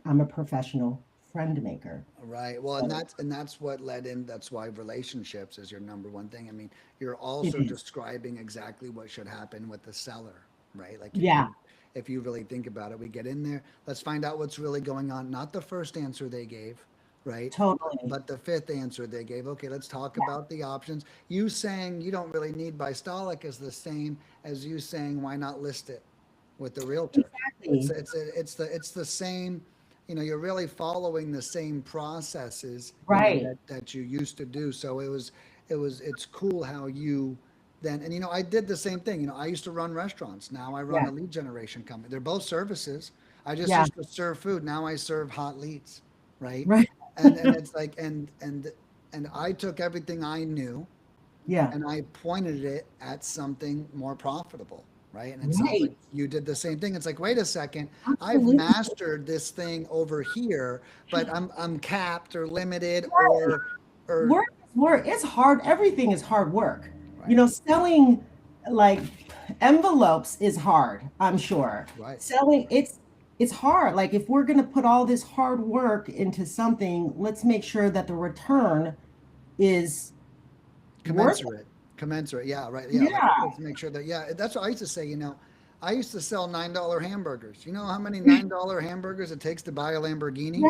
I'm a professional friend maker. Right. Well, and So that's what led in. That's why relationships is your number one thing. I mean, you're it also is. describing exactly what should happen with the seller, right? Like Yeah, if you really think about it, we get in there. Let's find out what's really going on. Not the first answer they gave, right? totally. But the fifth answer they gave. Okay, let's talk Yeah, about the options. You saying you don't really need Bystolic is the same as you saying why not list it with the realtor. It's exactly. it's the same. You're really following the same processes. Right. That you used to do. So it's cool how you then and I did the same thing. I used to run restaurants. Now I run Yeah. a lead generation company. They're both services. I just Yeah. used to serve food. Now I serve hot leads, right? Right. And it's like and I took everything I knew Yeah. and I pointed it at something more profitable, right? And it sounds like Right. you did the same thing. It's like, wait a second, I've Absolutely. mastered this thing over here, but I'm capped or limited Right. or Work is work. It's hard. Everything is hard work. right, Selling like envelopes is hard, I'm sure. right, Selling it's hard. Like if we're going to put all this hard work into something, let's make sure that the return is worth it. commensurate, commensurate. Yeah, right. Yeah, Yeah. let's make sure that. Yeah, that's what I used to say. I used to sell $9 hamburgers. You know how many $9 hamburgers it takes to buy a Lamborghini?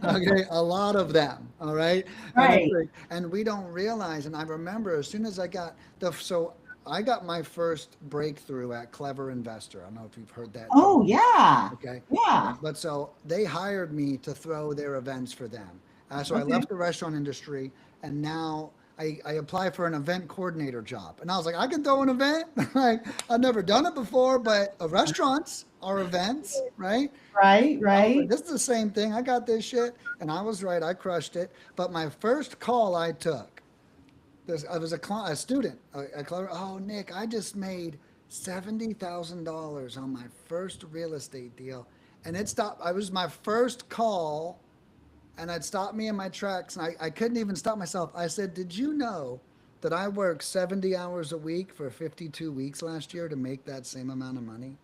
Okay, a lot of them. All right, and it's Right. like, and we don't realize. And I remember as soon as I got my first breakthrough at Clever Investor. I don't know if you've heard that name. Oh, yeah. Okay, Yeah. but so they hired me to throw their events for them. So I Okay. left the restaurant industry, and now I apply for an event coordinator job. And I was like, I can throw an event. Like I've never done it before, but restaurants are events, right? Right, I was like, right. this is the same thing. I got this shit. And I was right. I crushed it. But my first call I took, I was a student. Oh, Nick, I just made $70,000 on my first real estate deal. And it stopped. I was my first call and it stopped me in my tracks. And I couldn't even stop myself. I said, did you know that I worked 70 hours a week for 52 weeks last year to make that same amount of money?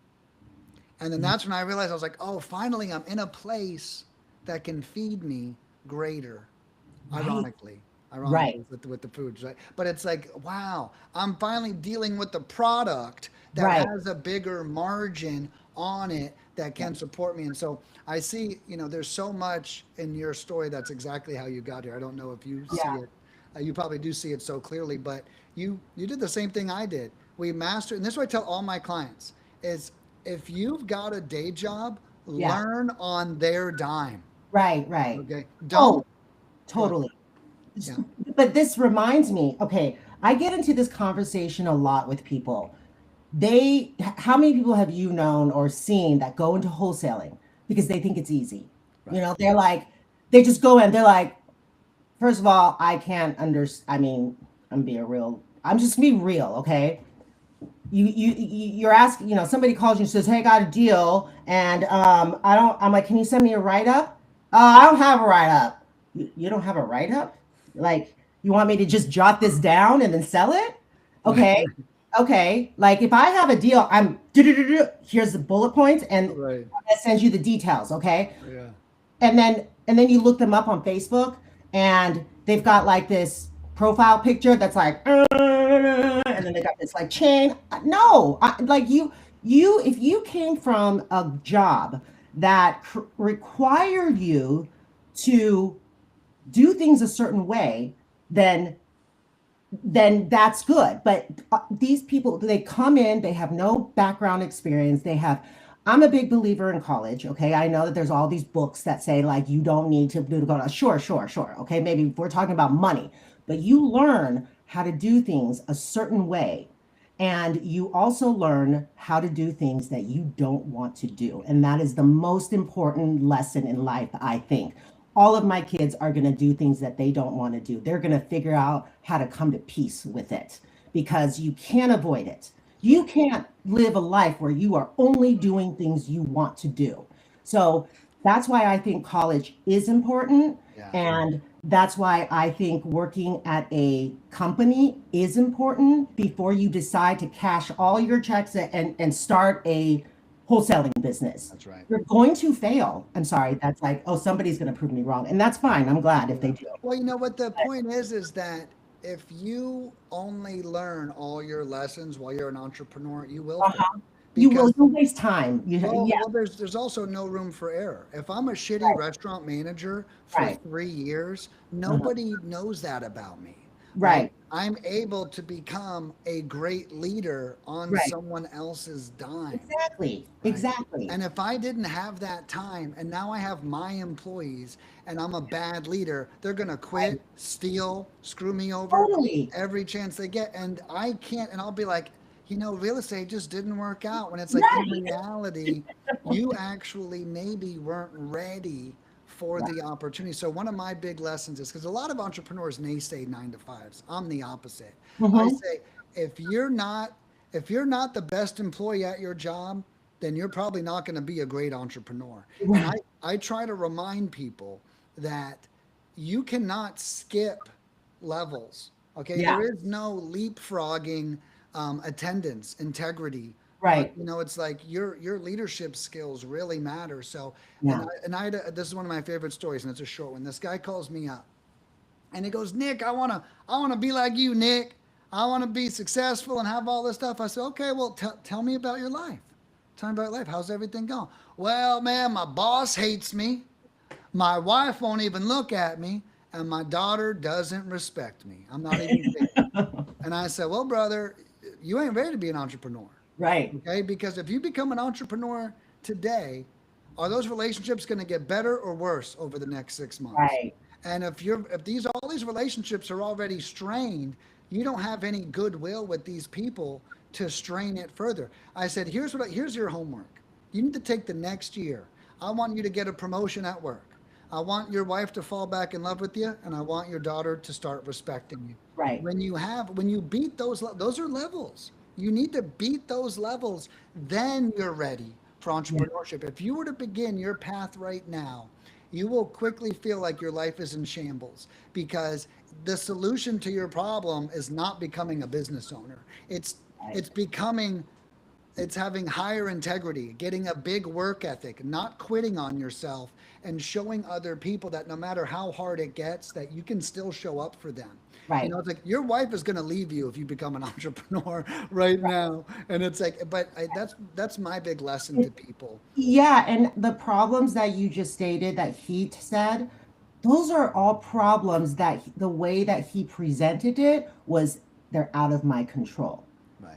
And then that's when I realized I was like, oh, finally, I'm in a place that can feed me greater. Right. Ironically, Right. with the foods, right? But it's like, wow, I'm finally dealing with the product that Right. has a bigger margin on it that Yeah. can support me. And so I see, there's so much in your story that's exactly how you got here. I don't know if you see Yeah. it. You probably do see it so clearly, but you did the same thing I did. We mastered, and this is what I tell all my clients is if you've got a day job, Yeah. learn on their dime. Right, right. Okay. Oh, Don't go ahead. totally. Yeah. But this reminds me, okay, I get into this conversation a lot with people. How many people have you known or seen that go into wholesaling because they think it's easy? Right. They're like, they just go in, they're like, first of all, I can't I mean, I'm just gonna be real, okay? You're asking, somebody calls you and says, "Hey, I got a deal," and I'm like, "Can you send me a write up?" I don't have a write up. You don't have a write up? Like, You want me to just jot this down and then sell it? Okay. Okay. Like if I have a deal, here's the bullet points and Right. that sends you the details. Okay. Yeah. And then you look them up on Facebook and they've got like this profile picture that's like, and then they got this like chain. No, like if you came from a job that required you to do things a certain way, then that's good. But these people, they come in, they have no background experience. I'm a big believer in college. Okay. I know that there's all these books that say like, you don't need to go to, sure, sure, sure. Okay. Maybe we're talking about money, but you learn how to do things a certain way. And you also learn how to do things that you don't want to do. And that is the most important lesson in life, I think. All of my kids are going to do things that they don't want to do. They're going to figure out how to come to peace with it because you can't avoid it. You can't live a life where you are only doing things you want to do. So that's why I think college is important. Yeah. And that's why I think working at a company is important before you decide to cash all your checks and start a wholesaling business. That's right. You're going to fail. I'm sorry. That's like, oh, somebody's going to prove me wrong. And that's fine. I'm glad if they do. Well, you know what the point is that if you only learn all your lessons while you're an entrepreneur, you will fail. Uh-huh. You'll waste time. Yeah, Well, there's also no room for error. If I'm a shitty restaurant manager for right. 3 years, Uh-huh. nobody knows that about me. Right. I'm able to become a great leader on Right. someone else's dime. Exactly. Right. Exactly. And if I didn't have that time and now I have my employees and I'm a bad leader, they're going to Right. quit, steal, screw me over Totally. every chance they get. And I can't, and I'll be like, real estate just didn't work out. When it's like in Right. reality, you actually maybe weren't ready for Right. the opportunity. So one of my big lessons is because a lot of entrepreneurs naysay 9 to 5s. I'm the opposite. I Mm-hmm. say if you're not if you're not the best employee at your job, then you're probably not going to be a great entrepreneur. And Right. I try to remind people that you cannot skip levels. Okay, Yeah. there is no leapfrogging attendance, integrity. Right. It's like your leadership skills really matter. So, Yeah. this is one of my favorite stories, and it's a short one. This guy calls me up, and he goes, Nick, I wanna be like you, Nick. I want to be successful and have all this stuff. I said, okay, well, tell me about your life. Tell me about your life. How's everything going? Well, man, my boss hates me. My wife won't even look at me, and my daughter doesn't respect me. I'm not even kidding. And I said, well, brother, you ain't ready to be an entrepreneur. Right. Okay, because if you become an entrepreneur today, are those relationships going to get better or worse over the next 6 months? Right. And if all these relationships are already strained, you don't have any goodwill with these people to strain it further. I said, here's your homework. You need to take the next year. I want you to get a promotion at work. I want your wife to fall back in love with you, and I want your daughter to start respecting you. Right. When you beat those are levels. You need to beat those levels, then you're ready for Yeah. entrepreneurship. If you were to begin your path right now, you will quickly feel like your life is in shambles because the solution to your problem is not becoming a business owner. It's Right. it's becoming it's having higher integrity, getting a big work ethic, not quitting on yourself and showing other people that no matter how hard it gets, that you can still show up for them. Right. It's like your wife is going to leave you if you become an entrepreneur right now. And it's like, but that's my big lesson to people. Yeah, and the problems that you just stated that he said, those are all problems that the way that he presented it was they're out of my control. Right.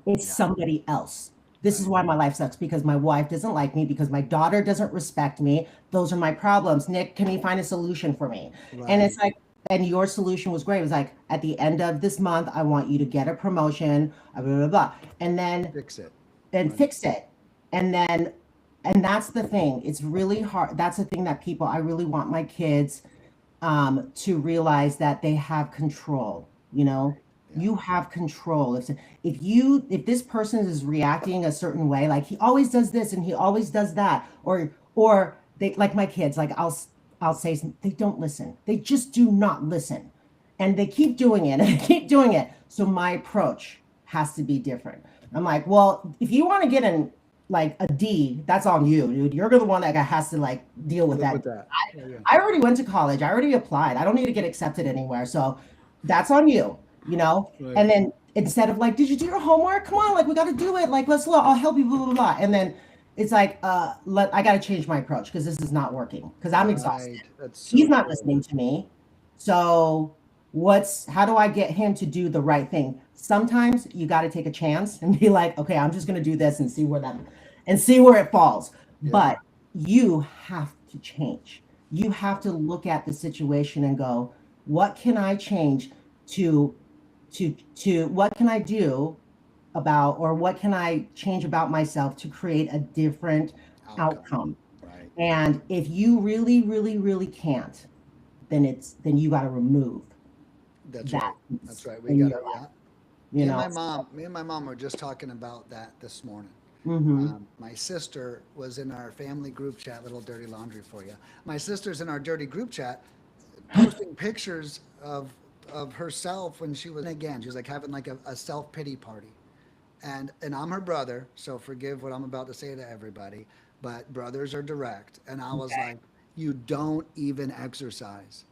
It's Yeah. somebody else. This is Right. why my life sucks because my wife doesn't like me, because my daughter doesn't respect me. Those are my problems. Nick, can you find a solution for me? And Right. it's like, and your solution was great. It was like, at the end of this month, I want you to get a promotion, blah, blah, blah, blah. And then Fix it. and Right. fix it. And then, and that's the thing. It's really hard. That's the thing that I really want my kids to realize that they have control. Yeah. You have control. If this person is reacting a certain way, like he always does this and he always does that, or they, like my kids, like I'll say they don't listen. They just do not listen. And they keep doing it and they keep doing it. So my approach has to be different. I'm like, well, if you want to get in like a D, that's on you, dude. You're the one that has to like deal with Live that. with that. Yeah, yeah. I already went to college. I already applied. I don't need to get accepted anywhere. So that's on you, you know? Right. And then instead of like, did you do your homework? Come on, like we got to do it. Like, let's look, I'll help you, blah, blah, blah. And then it's like, I got to change my approach because this is not working because I'm exhausted. Right. That's so He's not true. listening to me. So how do I get him to do the right thing? Sometimes you got to take a chance and be like, okay, I'm just going to do this and see where it falls. Yeah. But you have to change. You have to look at the situation and go, what can I change to what can I do about, or what can I change about myself to create a different outcome? Right. And if you really, really, really can't, then you got to remove That's that right. That's right. We in got your to, life, yeah. you know. Me and my mom were just talking about that this morning. Mm-hmm. My sister was in our family group chat, little dirty laundry for you. My sister's in our dirty group chat posting pictures of herself when she was, and again, she was like having like a self-pity party. And I'm her brother, so forgive what I'm about to say to everybody, but brothers are direct. And I was like, you don't even exercise.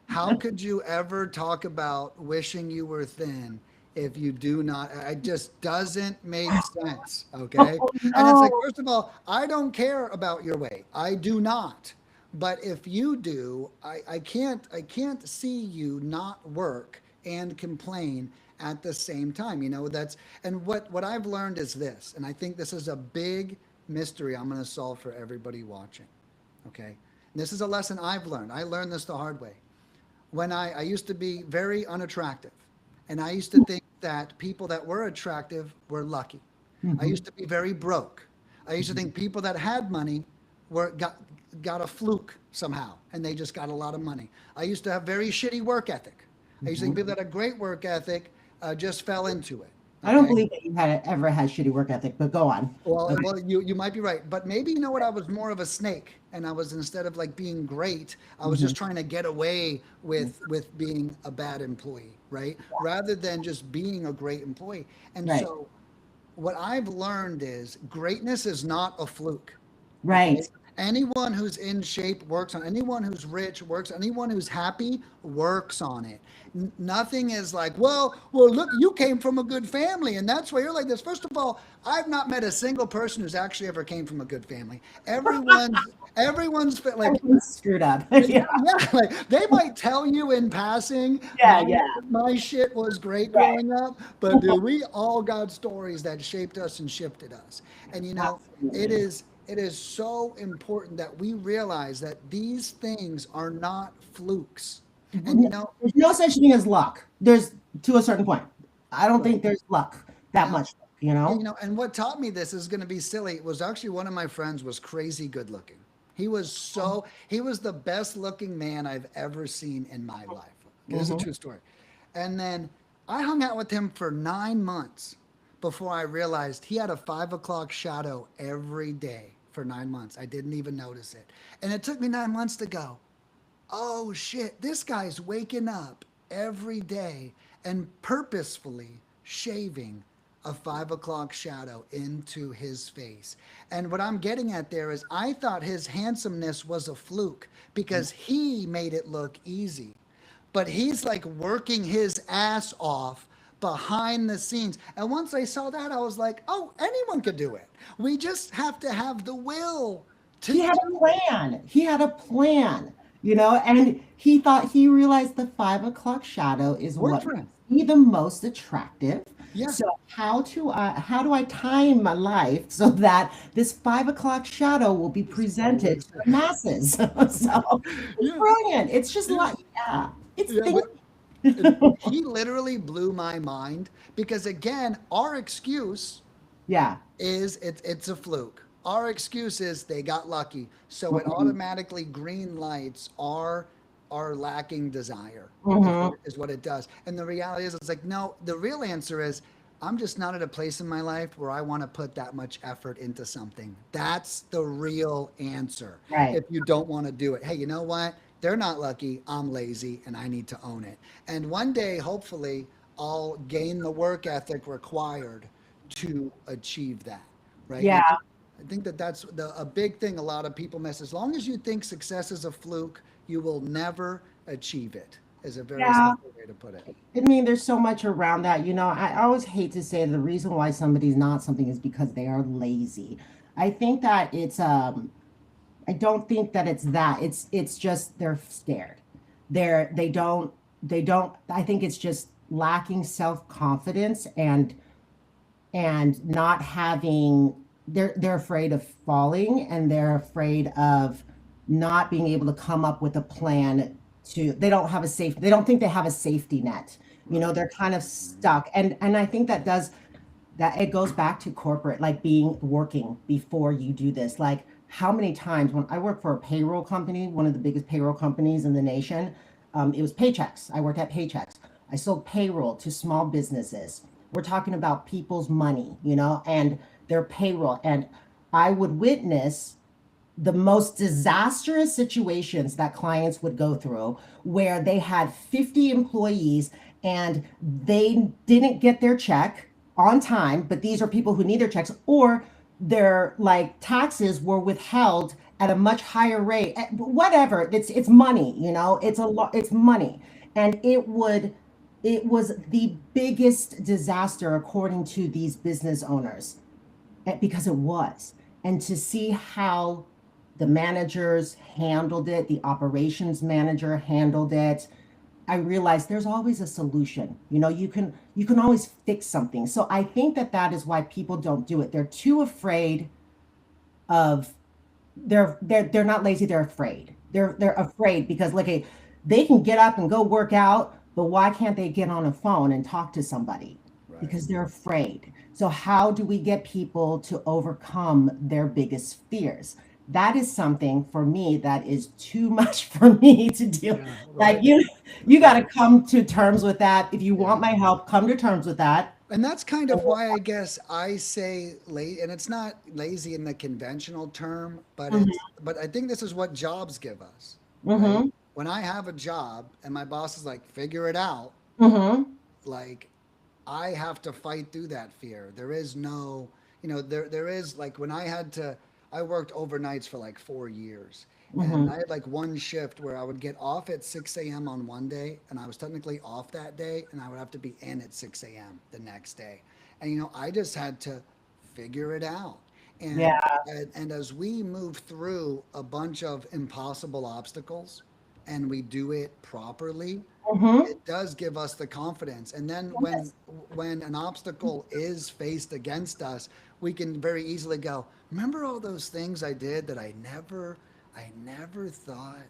How could you ever talk about wishing you were thin if you do not? It just doesn't make sense, okay? Oh And it's like, no. first of all, I don't care about your weight. I do not. But if you do, I can't see you not work and complain at the same time. And what I've learned is this, and I think this is a big mystery I'm going to solve for everybody watching. Okay. And this is a lesson I've learned. I learned this the hard way. When I used to be very unattractive, and I used to think that people that were attractive were lucky. I Mhm. used to be very broke. I used to think people that had money were got a fluke somehow, and they just got a lot of money. I used to have very shitty work ethic. I used to think Mhm. people that had great work ethic just fell into it. I don't Okay. believe that you had ever had shitty work ethic, but go on. Well, Okay. well, you might be right, but maybe you know what? I was more of a snake, and I was, instead of like being great, I was Mhm. just trying to get away with being a bad employee, right? Rather than just being a great employee. And Right. so, what I've learned is greatness is not a fluke. Okay. Right. Anyone who's in shape works on it. Anyone who's rich works. Anyone who's happy works on it. Nothing is like, well, look, you came from a good family, and that's why you're like this. First of all, I've not met a single person who's actually ever came from a good family. Everyone's like, Everything's screwed up. yeah, Yeah. like they might tell you in passing, Yeah. Yeah. my shit was great Right. growing up, but dude, we all got stories that shaped us and shifted us. And it Absolutely. is it is so important that we realize that these things are not flukes. And There's no such thing as luck. There's to a certain point. I don't right think there's luck that now, much. You know. and what taught me this is going to be silly. Was actually one of my friends was crazy good looking. He was the best looking man I've ever seen in my life. This is a Hmm. true story. And then I hung out with him for 9 months before I realized he had a 5 o'clock shadow every day for 9 months. I didn't even notice it. And it took me 9 months to go, oh shit, this guy's waking up every day and purposefully shaving a 5 o'clock shadow into his face. And what I'm getting at there is I thought his handsomeness was a fluke because he made it look easy. But he's like working his ass off behind the scenes. And once I saw that, I was like, oh, anyone could do it. We just have to have the will to He had a do it. plan. He had a plan, and he realized the 5 o'clock shadow is Worked what for makes him. me the most attractive. Yeah. So how do I time my life so that this 5 o'clock shadow will be It's presented always to there. the masses? So it's Yeah. brilliant. It's just Yeah. like, yeah, it's Yeah. things. But he literally blew my mind because, again, our excuse Yeah. is it's a fluke. Our excuse is they got lucky. So it Mhm. automatically green lights our lacking desire Mhm. is what it does. And the reality is it's like, no, the real answer is I'm just not at a place in my life where I want to put that much effort into something. That's the real answer. Right. If you don't want to do it, hey, you know what? they're not lucky, I'm lazy, and I need to own it. And one day, hopefully, I'll gain the work ethic required to achieve that, right? And Yeah. I think that that's a big thing a lot of people miss. As long as you think success is a fluke, you will never achieve it, is a very Yeah. simple way to put it. I mean, there's so much around that. I always hate to say the reason why somebody's not something is because they are lazy. I think that I don't think that it's that. It's just they're scared. They don't I think it's just lacking self-confidence and not having they're afraid of falling, and they're afraid of not being able to come up with a plan. To They don't have a safe, they don't think they have a safety net. Right. They're kind of Mhm. stuck, and I think that it goes back to corporate, like being working before you do this. Like, how many times when I worked for a payroll company, one of the biggest payroll companies in the nation, it was Paychex. I worked at Paychex. I sold payroll to small businesses. We're talking about people's money, and their payroll. And I would witness the most disastrous situations that clients would go through, where they had 50 employees and they didn't get their check on time, but these are people who need their checks, or their like taxes were withheld at a much higher rate. Whatever, it's money, it's a lot, it's money. And it was the biggest disaster according to these business owners, because it was. And to see how the managers handled it, the operations manager handled it, I realized there's always a solution. You can always fix something. So I think that that is why people don't do it. They're too afraid of they're not lazy, they're afraid. They're afraid because, like, they can get up and go work out, but why can't they get on a phone and talk to somebody? Right. Because they're afraid. So how do we get people to overcome their biggest fears? That is something for me that is too much for me to deal. Yeah. Like, Right. you got to come to terms with that. If you Yeah. want my help, come to terms with that. And that's kind of why I guess I say late, and it's not lazy in the conventional term, but Hmm. but I think this is what jobs give us, right? Hmm. When I have a job and my boss is like, figure it out, Hmm. like I have to fight through that fear. There is no, there is like when I had to, I worked overnights for like 4 years. And Hmm. I had like one shift where I would get off at 6 a.m. on one day, and I was technically off that day, and I would have to be in at 6 a.m. the next day. And, I just had to figure it out. Yeah. And as we move through a bunch of impossible obstacles and we do it properly, Hmm. it does give us the confidence. And then Yes. when an obstacle is faced against us, we can very easily go, remember all those things I did that I never thought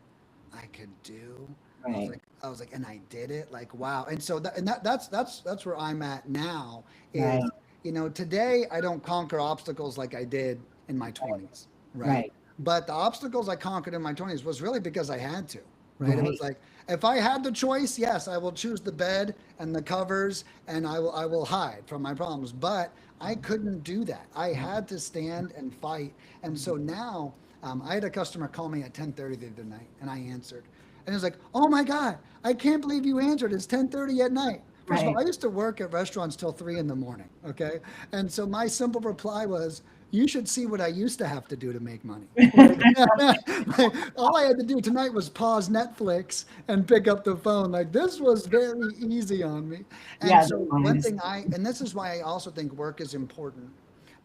I could do. Right. I was like, and I did it. Like, wow. And so that's where I'm at now. Right. Is today I don't conquer obstacles like I did in my Right. 20s, right? Right. But the obstacles I conquered in my 20s was really because I had to, right? It was Right. like if I had the choice, yes, I will choose the bed and the covers, and I will hide from my problems. But I couldn't do that. I had to stand and fight. And so now, I had a customer call me at 10:30 the other night, and I answered, and it was like, "Oh my God, I can't believe you answered. It's 10:30 at night." First of all, Right. I used to work at restaurants till 3 in the morning. Okay, and so my simple reply was, "You should see what I used to have to do to make money." Like, all I had to do tonight was pause Netflix and pick up the phone. Like this was very easy on me. And Yeah, the so mind one is. thing and this is why I also think work is important,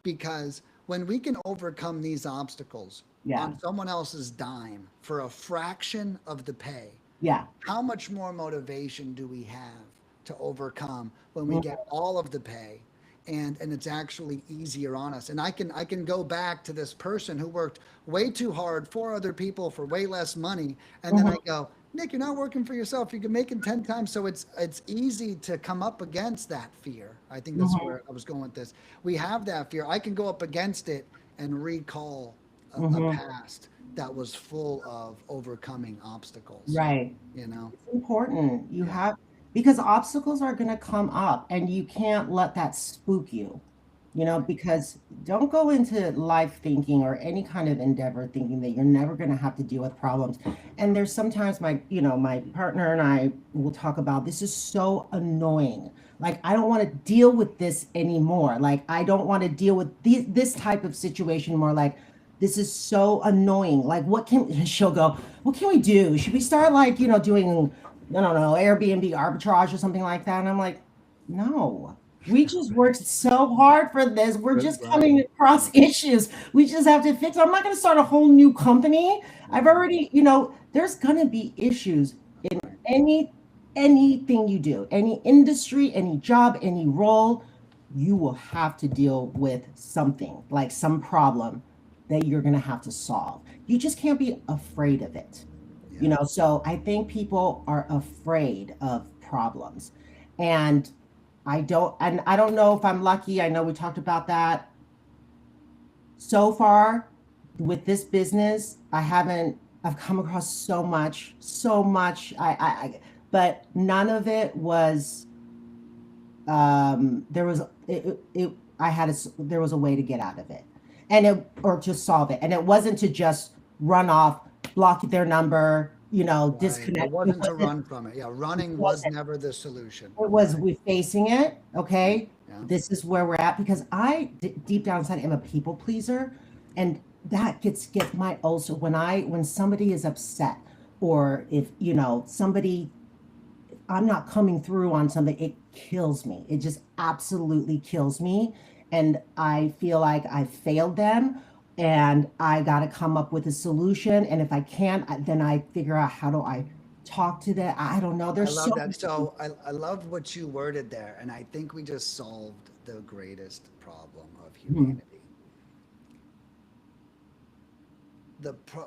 because when we can overcome these obstacles Yeah. on someone else's dime for a fraction of the pay, Yeah. how much more motivation do we have to overcome when we get Mhm. all of the pay, and it's actually easier on us? And I can go back to this person who worked way too hard for other people for way less money, and then I Mhm. go, Nick, you're not working for yourself, you can make it 10 times. So it's easy to come up against that fear. I think that's Mhm. where I was going with this. We have that fear. I can go up against it and recall a Mhm. past that was full of overcoming obstacles, Right. you know? It's important. You Yeah. have, because obstacles are going to come up, and you can't let that spook you. because don't go into life thinking or any kind of endeavor thinking that you're never going to have to deal with problems. And there's sometimes my partner and I will talk about this is so annoying. Like, I don't want to deal with this anymore. Like, I don't want to deal with this type of situation more. Like, this is so annoying. Like, she'll go, what can we do? Should we start like, doing, I don't know, Airbnb arbitrage or something like that? And I'm like, no, we just worked so hard for this. We're just Right. coming across issues. We just have to fix it. I'm not going to start a whole new company. I've Right. already, there's going to be issues in Right. anything you do, any industry, any job, any role. You will have to deal with something like some problem that you're going to have to solve. You just can't be afraid of it. Yeah. So I think people are afraid of problems. And I don't know if I'm lucky. I know we talked about that. So far with this business, I've come across so much. But none of it was, there was, there was a way to get out of it or to solve it. And it wasn't to just run off, block their number, Right. It disconnect. wasn't to run from it. Yeah. It Running was wasn't. never the solution. It was Right. we facing it. Yeah. Okay, Yeah. this is where we're at because deep down inside am a people pleaser, and that gets my ulcer when somebody is upset, or if somebody, I'm not coming through on something. It kills me. It just absolutely kills me, and I feel like I failed them. And I got to come up with a solution. And if I can't, then I figure out how do I talk to them. I don't know. I There's love so that. So I love what you worded there. And I think we just solved the greatest problem of Mhm. humanity.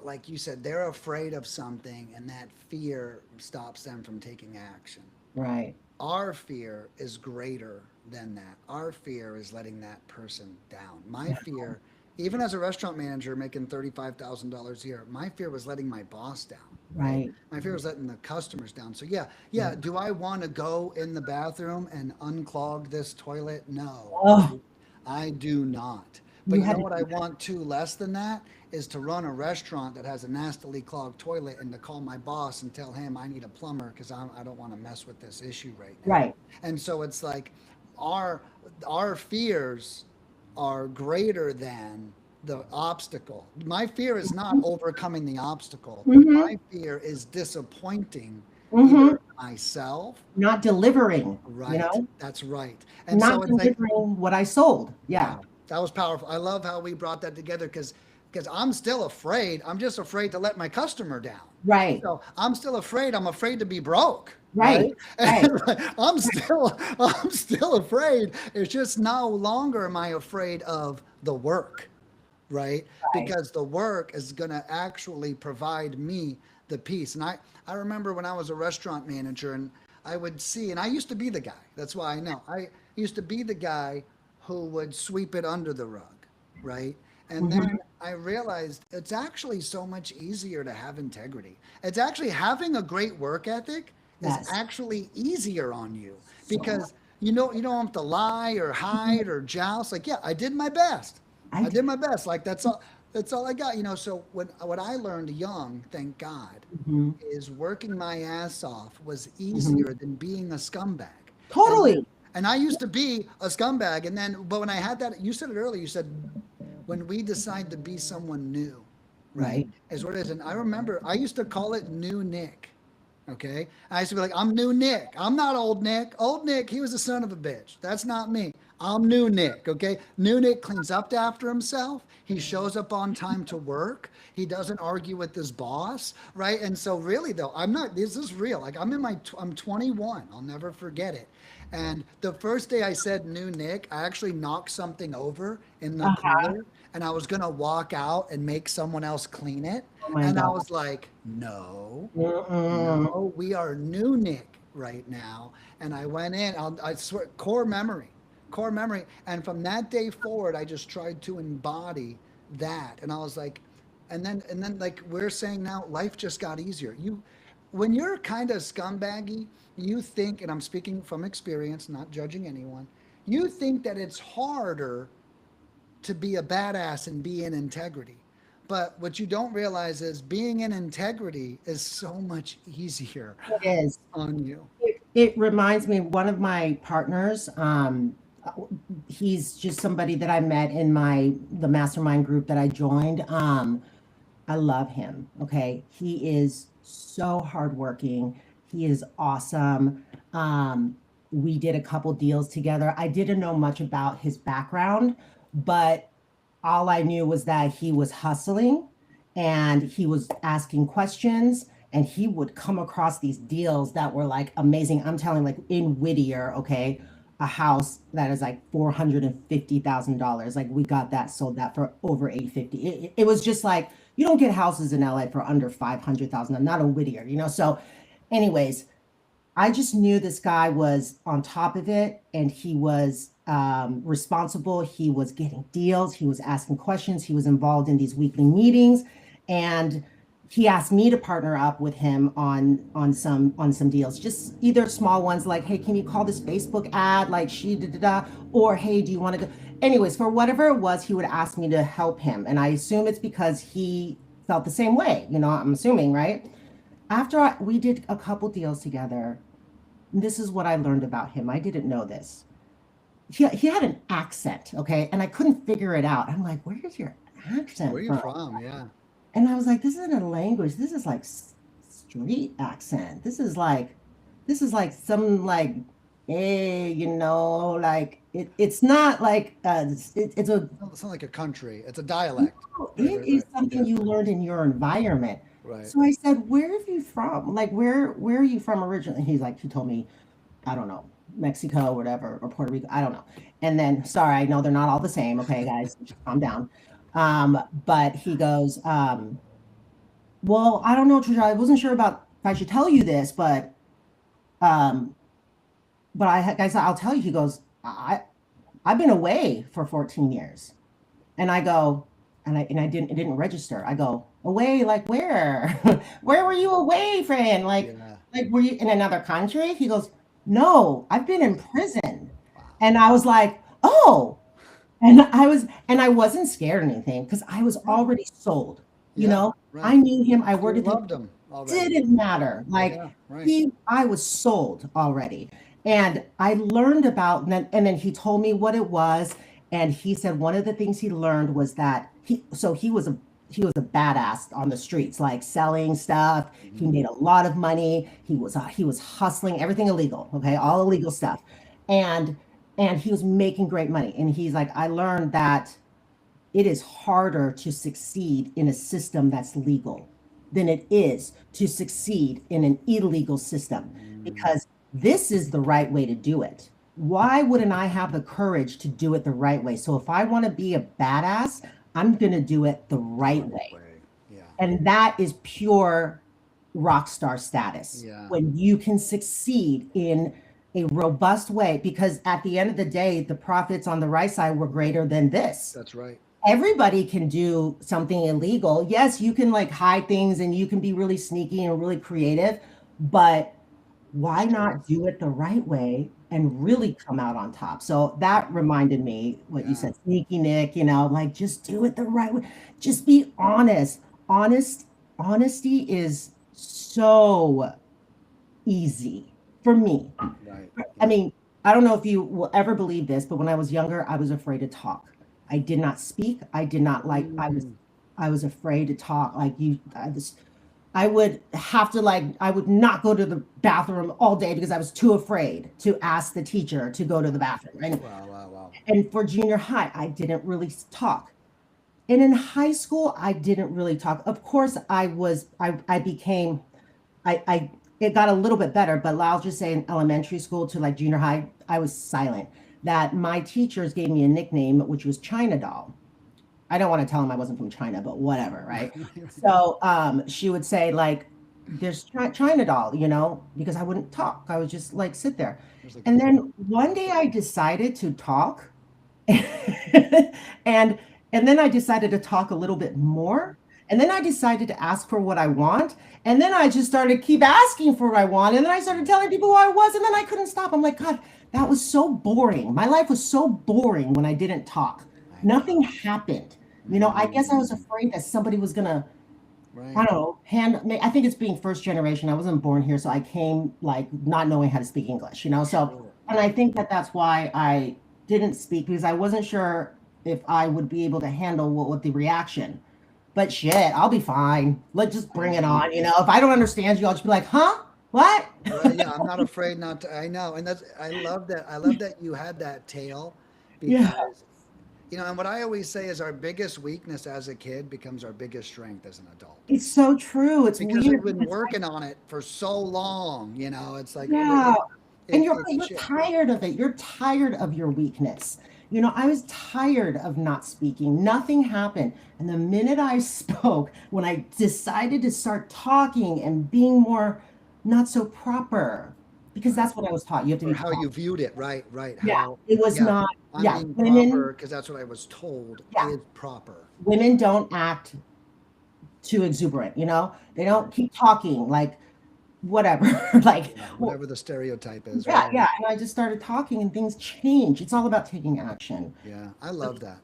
Like you said, they're afraid of something, and that fear stops them from taking action. Right. Our fear is greater than that. Our fear is letting that person down. My fear, even as a restaurant manager making $35,000 a year, my fear was letting my boss down, right? Right. My fear was letting the customers down. So yeah, Yeah. yeah. Do I want to go in the bathroom and unclog this toilet? No, Oh, I do not. But you you had know to what I do that. want to less than that is to run a restaurant that has a nastily clogged toilet and to call my boss and tell him I need a plumber because I don't want to mess with this issue right now. Right. And so it's like our our fears are greater than the obstacle. My fear is not overcoming the obstacle. Mm-hmm. My fear is disappointing Mm-hmm. either myself. Not delivering, Right. That's right. And not so it's like, delivering what I sold. Yeah. wow, that was powerful. I love how we brought that together because I'm still afraid. I'm just afraid to let my customer down. Right. So I'm still afraid. I'm afraid to be broke, right? Right. Right. I'm still afraid. It's just no longer am I afraid of the work, right? Right. Because the work is going to actually provide me the peace. And I remember when I was a restaurant manager and I would see, and I used to be the guy. That's why I know. I used to be the guy who would sweep it under the rug, right? And Mm-hmm. then I realized it's actually so much easier to have integrity. It's actually having a great work ethic is Yes. actually easier on you So much. because you don't have to lie or hide or joust. Like, yeah, I did my best. I I did. did my best. Like that's all I got. So what I learned young, thank God, Hmm. is working my ass off was Hmm. easier than being a scumbag. And then, Totally. and I used to be a scumbag. And then, but when I had that, you said it earlier, you said, when we decide to be someone new, right, Right. is what it is. And I remember I used to call it new Nick. Okay. I used to be like, I'm new Nick. I'm not old Nick. Old Nick, he was a son of a bitch. That's not me. I'm new Nick. Okay. New Nick cleans up after himself. He shows up on time to work. He doesn't argue with his boss. Right. And so, really, though, this is real. Like, I'm 21. I'll never forget it. And the first day I said new Nick, I actually knocked something over in the Uh-huh. cooler and I was going to walk out and make someone else clean it. Oh my And I God. was like, no, Mm-mm. no, we are new Nick right now. And I went in, I swear, core memory. And from that day forward, I just tried to embody that. And I was like, and then like we're saying now, life just got easier. When you're kind of scumbaggy, you think, and I'm speaking from experience, not judging anyone, you think that it's harder to be a badass and be in integrity. But what you don't realize is being in integrity is so much easier It is. on you. It reminds me, one of my partners, he's just somebody that I met in the mastermind group that I joined. I love him. Okay. He is so hardworking. He is awesome. We did a couple deals together. I didn't know much about his background, but all I knew was that he was hustling and he was asking questions and he would come across these deals that were like amazing. I'm telling, like, in Whittier, okay, a house that is like $450,000. Like, we got that, sold that for over 850. It was just like, you don't get houses in LA for under 500,000, not a Whittier, you know? So anyways, I just knew this guy was on top of it and he was responsible. He was getting deals. He was asking questions. He was involved in these weekly meetings. And he asked me to partner up with him on some deals, just either small ones like, hey, can you call this Facebook ad? Like she da da da, or hey, do you want to go? Anyways, for whatever it was, he would ask me to help him. And I assume it's because he felt the same way, you know, I'm assuming, right? After we did a couple deals together, this is what I learned about him. I didn't know this. He had an accent, okay? And I couldn't figure it out. I'm like, where is your accent Where are you from? Yeah. And I was like, this isn't a language. This is like street accent. This is like some like, hey, you know, like it's not like it's a It's not like a country. It's a dialect. Right, it right, is right. something Yeah. you learned in your environment. Right. So I said, where are you from? Like where are you from originally? He told me, I don't know, Mexico, whatever, or Puerto Rico, I don't know. And then, sorry, I know they're not all the same. Okay, guys, just calm down. But he goes, well, I don't know, Trisha, I wasn't sure about if I should tell you this, um, but guys, I'll tell you. He goes, I've been away for 14 years. And I go, and I didn't, it didn't register. I go, away, like where? Where were you away, friend? Yeah. Like were you in another country? He goes, no, I've been in prison. Wow. And I was like, oh, and I wasn't scared or anything because I was Right. already sold. You Yeah. know, I Right. knew him, I You worked with him, loved them already. didn't matter. Like Yeah. Right. I was sold already. And I learned about, and then he told me what it was. And he said one of the things he learned was that he was a badass on the streets, like selling stuff. He Mhm. made a lot of money. He was hustling everything illegal, okay, all illegal stuff. And and he was making great money. And he's like, I learned that it is harder to succeed in a system that's legal than it is to succeed in an illegal system Mm. because this is the right way to do it. Why wouldn't I have the courage to do it the right way? So if I want to be a badass, I'm going to do it the The right right way. way. Yeah. And that is pure rock star status Yeah. when you can succeed in a robust way because at the end of the day the profits on the right side were greater than this. That's right. Everybody can do something illegal. Yes, you can like hide things and you can be really sneaky and really creative, but why That's true. not do it the right way and really come out on top? So that reminded me what you Yeah. said, sneaky Nick, like just do it the right way. Just be honest. Honesty is so easy for me. Right. I Yeah. mean, I don't know if you will ever believe this, but when I was younger, I was afraid to talk. I did not speak. I did not like, Mm. I was afraid to talk. I would have to like, I would not go to the bathroom all day because I was too afraid to ask the teacher to go to the bathroom. Wow. Wow. Wow. And for junior high, I didn't really talk. And in high school, I didn't really talk. Of course, I became, it got a little bit better, but I'll just say in elementary school to like junior high, I was silent. That my teachers gave me a nickname, which was China Doll. I don't want to tell them I wasn't from China, but whatever, right? So she would say like, "There's China Doll," because I wouldn't talk. I would just like sit there. There's like And a then one day I decided to talk, and and then I decided to talk a little bit more. And then I decided to ask for what I want. And then I just started keep asking for what I want. And then I started telling people who I was. And then I couldn't stop. I'm like, God, that was so boring. My life was so boring when I didn't talk. I Nothing know. happened. I guess I was Mm, afraid that somebody was gonna, I right. don't know, I think it's being first generation. I wasn't born here, so I came like not knowing how to speak English. So, Sure. and I Right. think that that's why I didn't speak because I wasn't sure if I would be able to handle what the reaction. But shit, I'll be fine. Let's just bring it Yeah. on. If I don't understand you, I'll just be like, huh? What? Right. Yeah. I'm not afraid not to. I know. And that's, I love that. I love that you had that tail Yeah, because, and what I always say is our biggest weakness as a kid becomes our biggest strength as an adult it's so true. It's because we've weird been because working on it for so long. It's like, yeah. And it's you're shit. tired of it. You're tired of your weakness. I was tired of not speaking. Nothing happened. And the minute I spoke, when I decided to start talking and being more not so proper, because Right. that's what I was taught. You have to Or be how you proper. viewed it. Right. Right. Yeah. How, It was yeah, not, I'm yeah. being Women, proper because that's what I was told yeah. is proper. Women don't act too exuberant, They don't Right. keep talking like whatever. Like, Yeah. well, Whatever the stereotype is. yeah, Right. yeah. And I just started talking and things change. It's all about taking action. Yeah, I love that.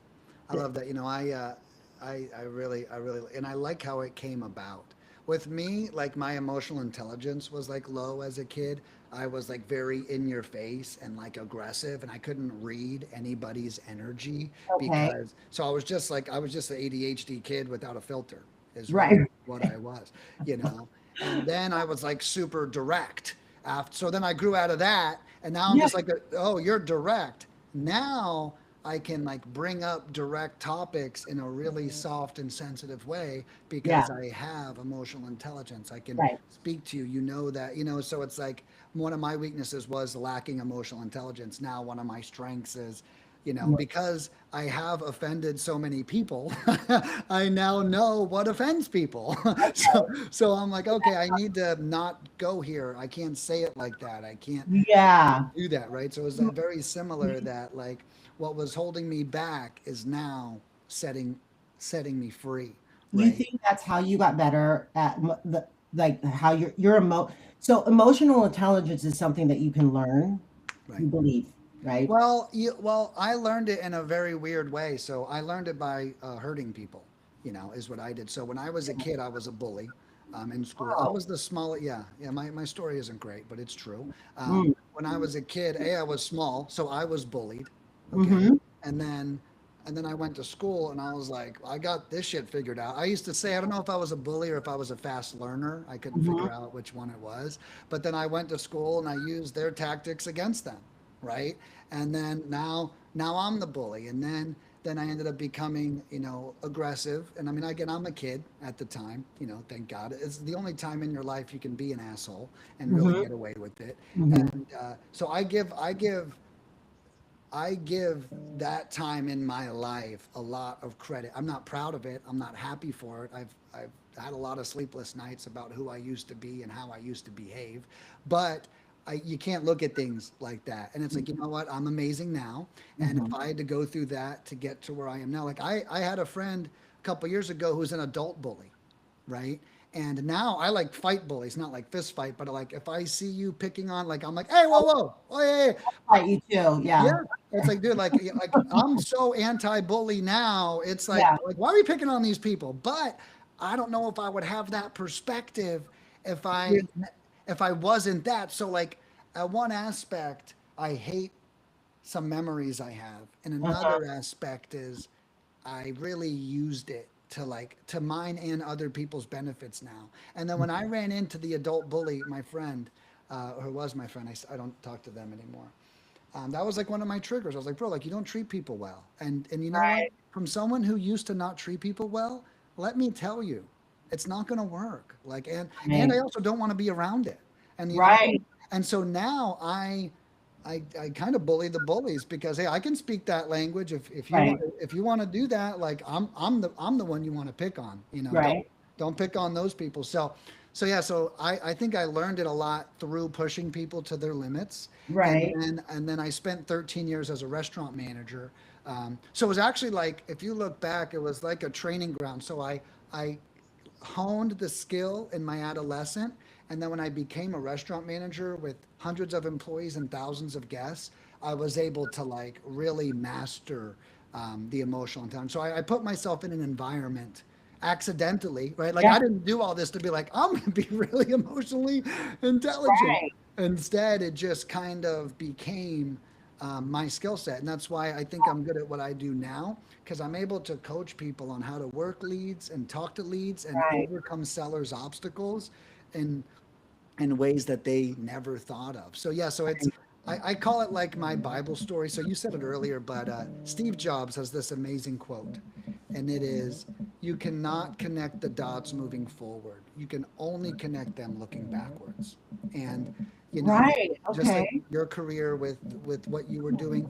I love that. I really, and I like how it came about. With me, like my emotional intelligence was like low as a kid. I was like very in your face and like aggressive, and I couldn't read anybody's energy Okay. because, so I was just an ADHD kid without a filter, is really Right. what I was, you know. And then I was like super direct. After, so then I grew out of that, and now I'm Yeah. just like, oh, you're direct. Now I can like bring up direct topics in a really soft and sensitive way Yeah. because I have emotional intelligence. I can Right. speak to you. So it's like one of my weaknesses was lacking emotional intelligence. Now one of my strengths is, because I have offended so many people, I now know what offends people. so I'm like, okay, I need to not go here. I can't say it like that. I can't Yeah. do that, right? So it's very similar that like what was holding me back is now setting setting me free, You right? think that's how you got better at like how so emotional intelligence is something that you can learn, Right. you believe, right? Well, I learned it in a very weird way. So I learned it by hurting people, is what I did. So when I was a kid, I was a bully in school. I Oh. was the smallest. Yeah, yeah. My story isn't great, but it's true. Mm. When I was a kid, I was small, so I was bullied. Okay, Mm-hmm. and then and then I went to school, and I was like, I got this shit figured out. I used to say, I don't know if I was a bully or if I was a fast learner. I couldn't Mm-hmm. figure out which one it was. But then I went to school, and I used their tactics against them, right? And then now I'm the bully, and then I ended up becoming, aggressive. And I mean, again, I'm a kid at the time, thank God. It's the only time in your life you can be an asshole and really Mm-hmm. get away with it. Mm-hmm. And so I give that time in my life a lot of credit. I'm not proud of it. I'm not happy for it. I've had a lot of sleepless nights about who I used to be and how I used to behave. But you can't look at things like that. And it's like, you know what? I'm amazing now. And if Mm-hmm. I had to go through that to get to where I am now, like I had a friend a couple years ago who's an adult bully, right? And now I like fight bullies, not like fist fight, but like if I see you picking on, like I'm like, hey, whoa, whoa, oh yeah, yeah. But Right, you too. yeah, Yeah. it's like, dude, like I'm so anti-bully now. It's Yeah. like why are we picking on these people? But I don't know if I would have that perspective if I You're if I wasn't that. So like at one aspect, I hate some memories I have, and uh-huh. another aspect is I really used it to mine and other people's benefits now. And then when I ran into the adult bully, my friend, who was my friend, I don't talk to them anymore. That was like one of my triggers. I was like, bro, like you don't treat people well. And you know what? Right. From someone who used to not treat people well, let me tell you, it's not going to work. Like, and I Right. also don't want to be around it. And Right. and so now I kind of bully the bullies because hey, I can speak that language. Right. If you want to do that, like I'm the one you want to pick on. Right. Don't pick on those people. So I think I learned it a lot through pushing people to their limits, Right. and then I spent 13 years as a restaurant manager. So it was actually like if you look back, it was like a training ground. So I honed the skill in my adolescent. And then when I became a restaurant manager with hundreds of employees and thousands of guests, I was able to like really master the emotional intelligence. So I put myself in an environment accidentally, right? Like Yeah. I didn't do all this to be like, I'm going to be really emotionally intelligent. Right. Instead, it just kind of became my skill set. And that's why I think I'm good at what I do now, because I'm able to coach people on how to work leads and talk to leads and Right. overcome sellers' obstacles in in ways that they never thought of. So yeah, so it's I call it like my Bible story. So you said it earlier, but Steve Jobs has this amazing quote, and it is, "You cannot connect the dots moving forward. You can only connect them looking backwards." And you know, Right. just like Okay. your career with what you were doing,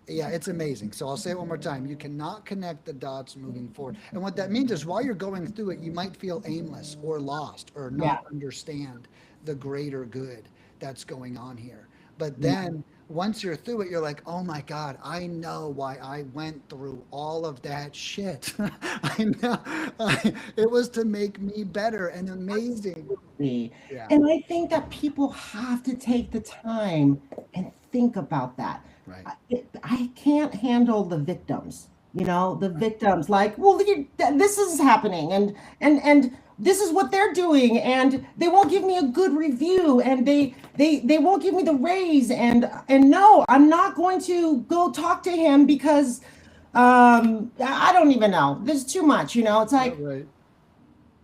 yeah, it's amazing. So I'll say it one more time. You cannot connect the dots moving forward. And what that means is while you're going through it, you might feel aimless or lost or Yeah. not understand the greater good that's going on here. But Yeah. then once you're through it, you're like, oh my God, I know why I went through all of that shit. I know it was to make me better and amazing. Absolutely. Yeah, And I think that people have to take the time and think about that. right, I can't handle the victims, the right. victims like, well, this is happening and this is what they're doing and they won't give me a good review and they won't give me the raise and no, I'm not going to go talk to him because I don't even know. There's too much, it's Yeah, like right.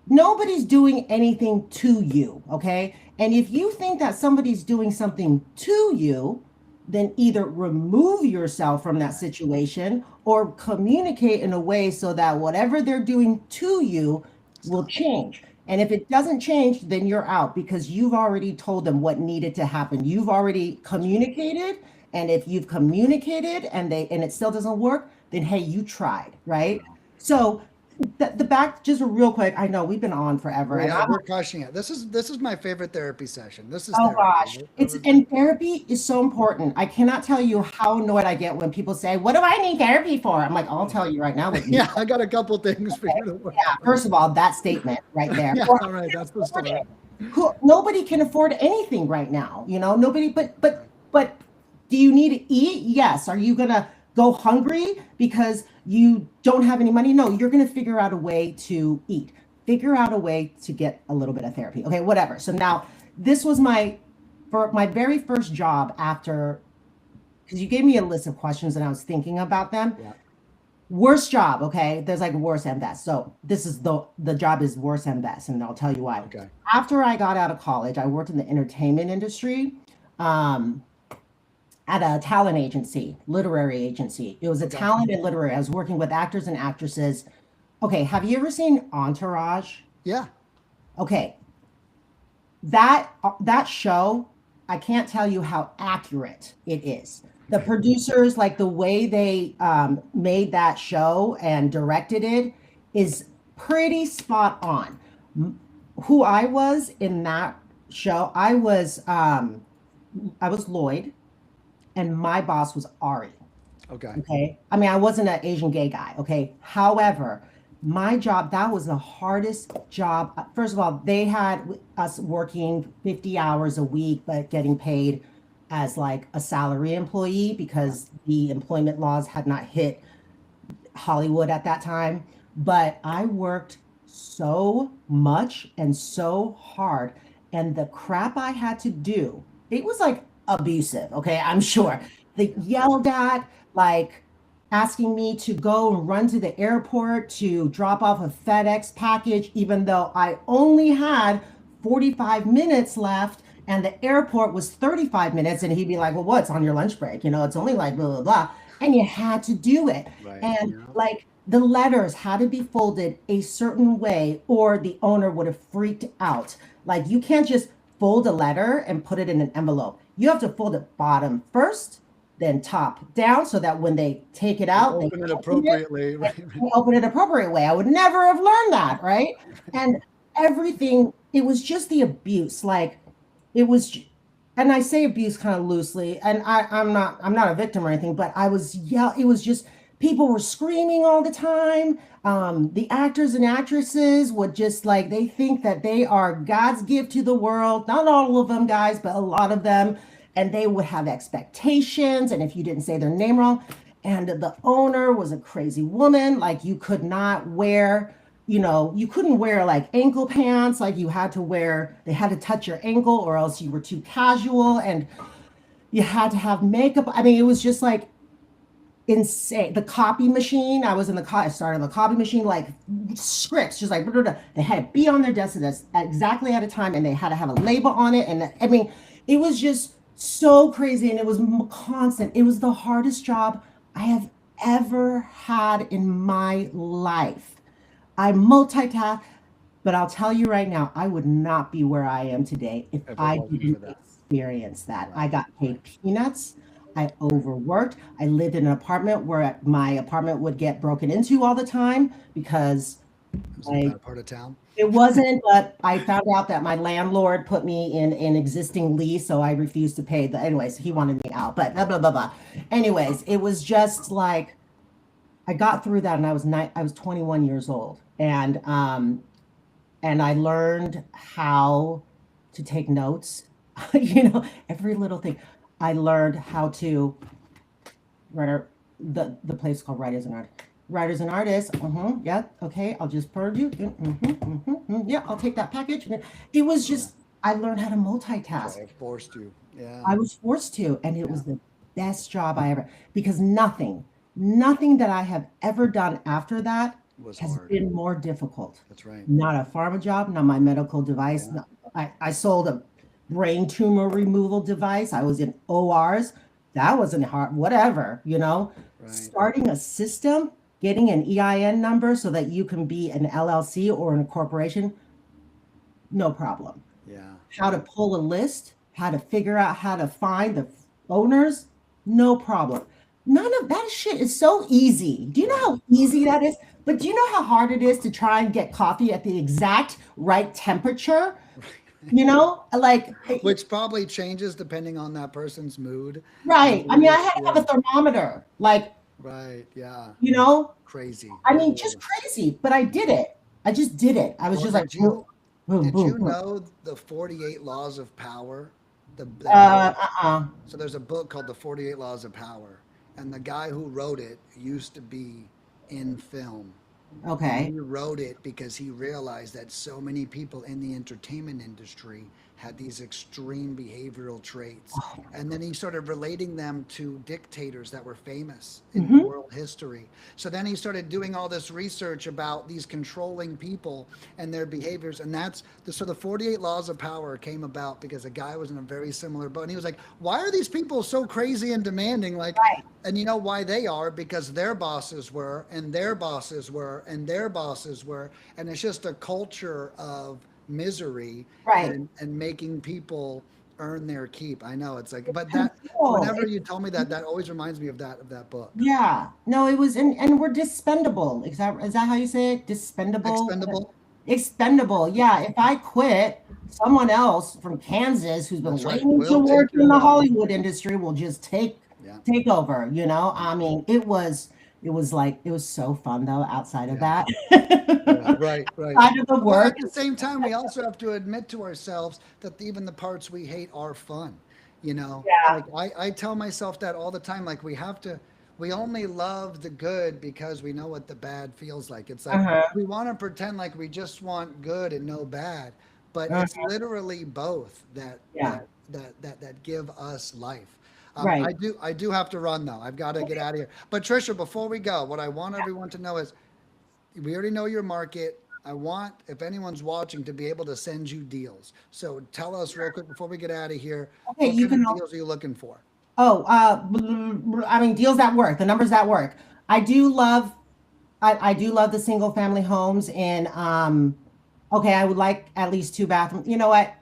nobody's doing anything to you, okay? And if you think that somebody's doing something to you, then either remove yourself from that situation or communicate in a way so that whatever they're doing to you will Stop. change. And if it doesn't change, then you're out because you've already told them what needed to happen. You've already That's right. communicated, and if you've communicated and it still doesn't work, then hey, you tried, right? Wow. So the back just real quick. I know we've been on forever, and Yeah, I'm we're crushing it. This is my favorite therapy session. This is oh therapy. gosh, it's and therapy is so important. I cannot tell you how annoyed I get when people say, "What do I need therapy for?" I'm like, I'll tell you right now what you need. Yeah, I got a couple things for you to work Yeah, on. first of all, that statement right there. Yeah, Or all right, that's the afford story. it. Nobody can afford anything right now. Nobody. Right. But do you need to eat? Yes. Are you gonna go hungry because you don't have any money? No, you're gonna figure out a way to eat. Figure out a way to get a little bit of therapy. Okay, whatever. So now this was my very first job after because you gave me a list of questions and I was thinking about them. Yeah. Worst job, okay? There's like worst and best. So this is the job is worst and best, and I'll tell you why. Okay. After I got out of college, I worked in the entertainment industry, um, at a talent agency, literary agency. It was a Okay. talent and literary. I was working with actors and actresses. Okay, have you ever seen Entourage? Yeah. Okay, that show, I can't tell you how accurate it is. The producers, like the way they made that show and directed it, is pretty spot on. Who I was in that show, I was Lloyd, and my boss was Ari. Okay. Okay. I mean, I wasn't an Asian gay guy. Okay. However, my job, that was the hardest job. First of all, they had us working 50 hours a week, but getting paid as like a salary employee Yeah. because the employment laws had not hit Hollywood at that time. But I worked so much and so hard. And the crap I had to do, it was like abusive. Okay. I'm sure they Yeah. yelled at, like asking me to go and run to the airport to drop off a FedEx package, even though I only had 45 minutes left and the airport was 35 minutes. And he'd be like, well, what's on your lunch break? It's only like blah, blah, blah. And you had to do it. Right. And Yeah. like the letters had to be folded a certain way, or the owner would have freaked out. Like you can't just fold a letter and put it in an envelope. You have to fold it bottom first, then top down, so that when they take it And out, they open it open it appropriately. Right. and open it appropriate way. I would never have learned that, right? And everything, it was just the abuse. Like it was, and I say abuse kind of loosely, and I'm not a victim or anything, but it was just people were screaming all the time. The actors and actresses would just like they think that they are God's gift to the world. Not all of them, guys, but a lot of them, and they would have expectations. And if you didn't say their name wrong, And the owner was a crazy woman. Like you could not wear, you couldn't wear like ankle pants. Like you had to wear, they had to touch your ankle or else you were too casual. And you had to have makeup. I mean, it was just like insane. The copy machine, I was in the I started on the copy machine, like scripts, just like they had to be on their desk at exactly at a time, and they had to have a label on it. And I mean, it was just so crazy, and it was constant. It was the hardest job I have ever had in my life. I multitask, but I'll tell you right now, I would not be where I am today if If it I wasn't for didn't that. experience that. I Right, got right. paid peanuts. I overworked. I lived in an apartment where my apartment would get broken into all the time because It was in a I bad part of town. it wasn't, but I found out that my landlord put me in an existing lease, so I refused to pay the. Anyways, he wanted me out, but blah blah blah blah. Anyways, it was just like I got through that, and I was 21 years old, and I learned how to take notes. Every little thing. I learned how to writer the place called Writers and Artists. Writers and Artists. Yeah. Okay. I'll just purge you. Yeah. I'll take that package. It was Yeah. just I learned how to So multitask. it forced you. Yeah. I was forced to, and it Yeah. was the best job I ever because nothing that I have ever done after that It was has hard. been more difficult. That's right. Not a pharma job, not my medical device. Yeah. No, I sold a brain tumor removal device. I was in ORs. That wasn't hard, whatever. Right. Starting a system, getting an EIN number so that you can be an LLC or a corporation, no problem. Yeah. How to pull a list, how to figure out how to find the owners, no problem. None of that shit is so easy. Do you know Right. how easy that is? But do you know how hard it is to try and get coffee at the exact right temperature? Like, Which probably changes depending on that person's mood. right. I mean, I had to have Yeah. a thermometer. Like, Right. Yeah. you know, Crazy. I mean, Literally. just crazy. But I did it. I just did it. I was Well, just like, did boom, you boom, did boom, you boom. know the 48 Laws of Power? That book. Uh-uh. So there's a book called The 48 Laws of Power, and the guy who wrote it used to be in film. And Okay. he wrote it because he realized that so many people in the entertainment industry had these extreme behavioral traits. And then he started relating them to dictators that were famous in Hmm. world history. So then he started doing all this research about these controlling people and their behaviors. And so the 48 Laws of Power came about because a guy was in a very similar boat. And he was like, why are these people so crazy and demanding? Like, Right. and you know why they are? Because their bosses were, and their bosses were, and their bosses were. And it's just a culture of misery Right. and making people earn their keep. I know it's like, but that Control. whenever you tell me that, that always reminds me of that book. Yeah. No, it was and we're dispendable. Is that how you say it? Dispendable? Expendable. Expendable. Yeah. If I quit, someone else from Kansas who's been That's right. waiting to We'll take work your in the job. Hollywood industry will just Yeah. take over. I mean, it was so fun though, outside of Yeah. that. Yeah. Right. Right. Outside of the Well, work. at the same time, we also have to admit to ourselves that even the parts we hate are fun. Yeah. Like I tell myself that all the time. Like we only love the good because we know what the bad feels like. It's like Uh-huh. we want to pretend like we just want good and no bad, but it's Uh-huh. literally both that Yeah. give us life. Right. I do have to run though. I've got to get out of here. But Trisha, before we go, what I want everyone to know is we already know your market. I want, if anyone's watching, to be able to send you deals. So tell us real quick before we get out of here, Okay, what you kind can. of deals are you looking for? Oh, I mean, deals that work, the numbers that work. I do love, I do love the single family homes in, okay, I would like at least two bathrooms. You know what?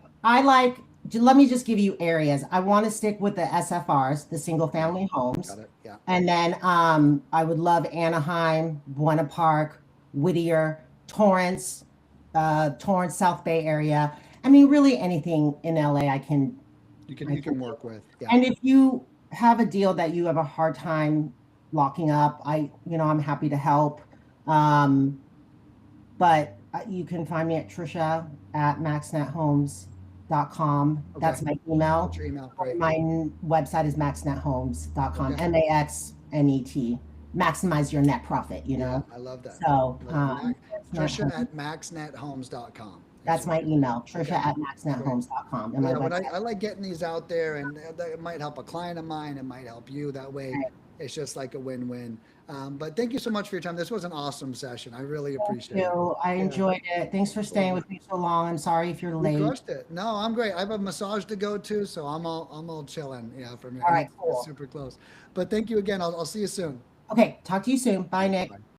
Let me just give you areas. I want to stick with the SFRs, the single Okay, family homes. got it. Yeah. And then I would love Anaheim, Buena Park, Whittier, Torrance, South Bay area. I mean, really anything in LA I You can. can work with. Yeah. And if you have a deal that you have a hard time locking up, I'm happy to help. Um, but you can find me at Trisha at maxnethomes.com. Okay. That's my email. What's your email? Great. My website is maxnethomes.com. Okay. NET, maximize your net profit, you Yeah, know? I love that. So, Mac, Net Trisha Home- at maxnethomes.com. that's my email, Trisha Okay, at great. maxnethomes.com, and my Yeah, but website. I like getting these out there, and that might help a client of mine. It might help you. That way, it's just like a win-win. But thank you so much for your time. This was an awesome session. I really appreciate it. I Yeah, enjoyed it. Thanks for staying with me so long. I'm sorry if you're you late. crushed it. No, I'm great. I have a massage to go to, so I'm all chilling. Yeah, from here, All and right, it's cool. super close. But thank you again. I'll see you soon. Okay, talk to you soon. Bye, Bye Nick. bye.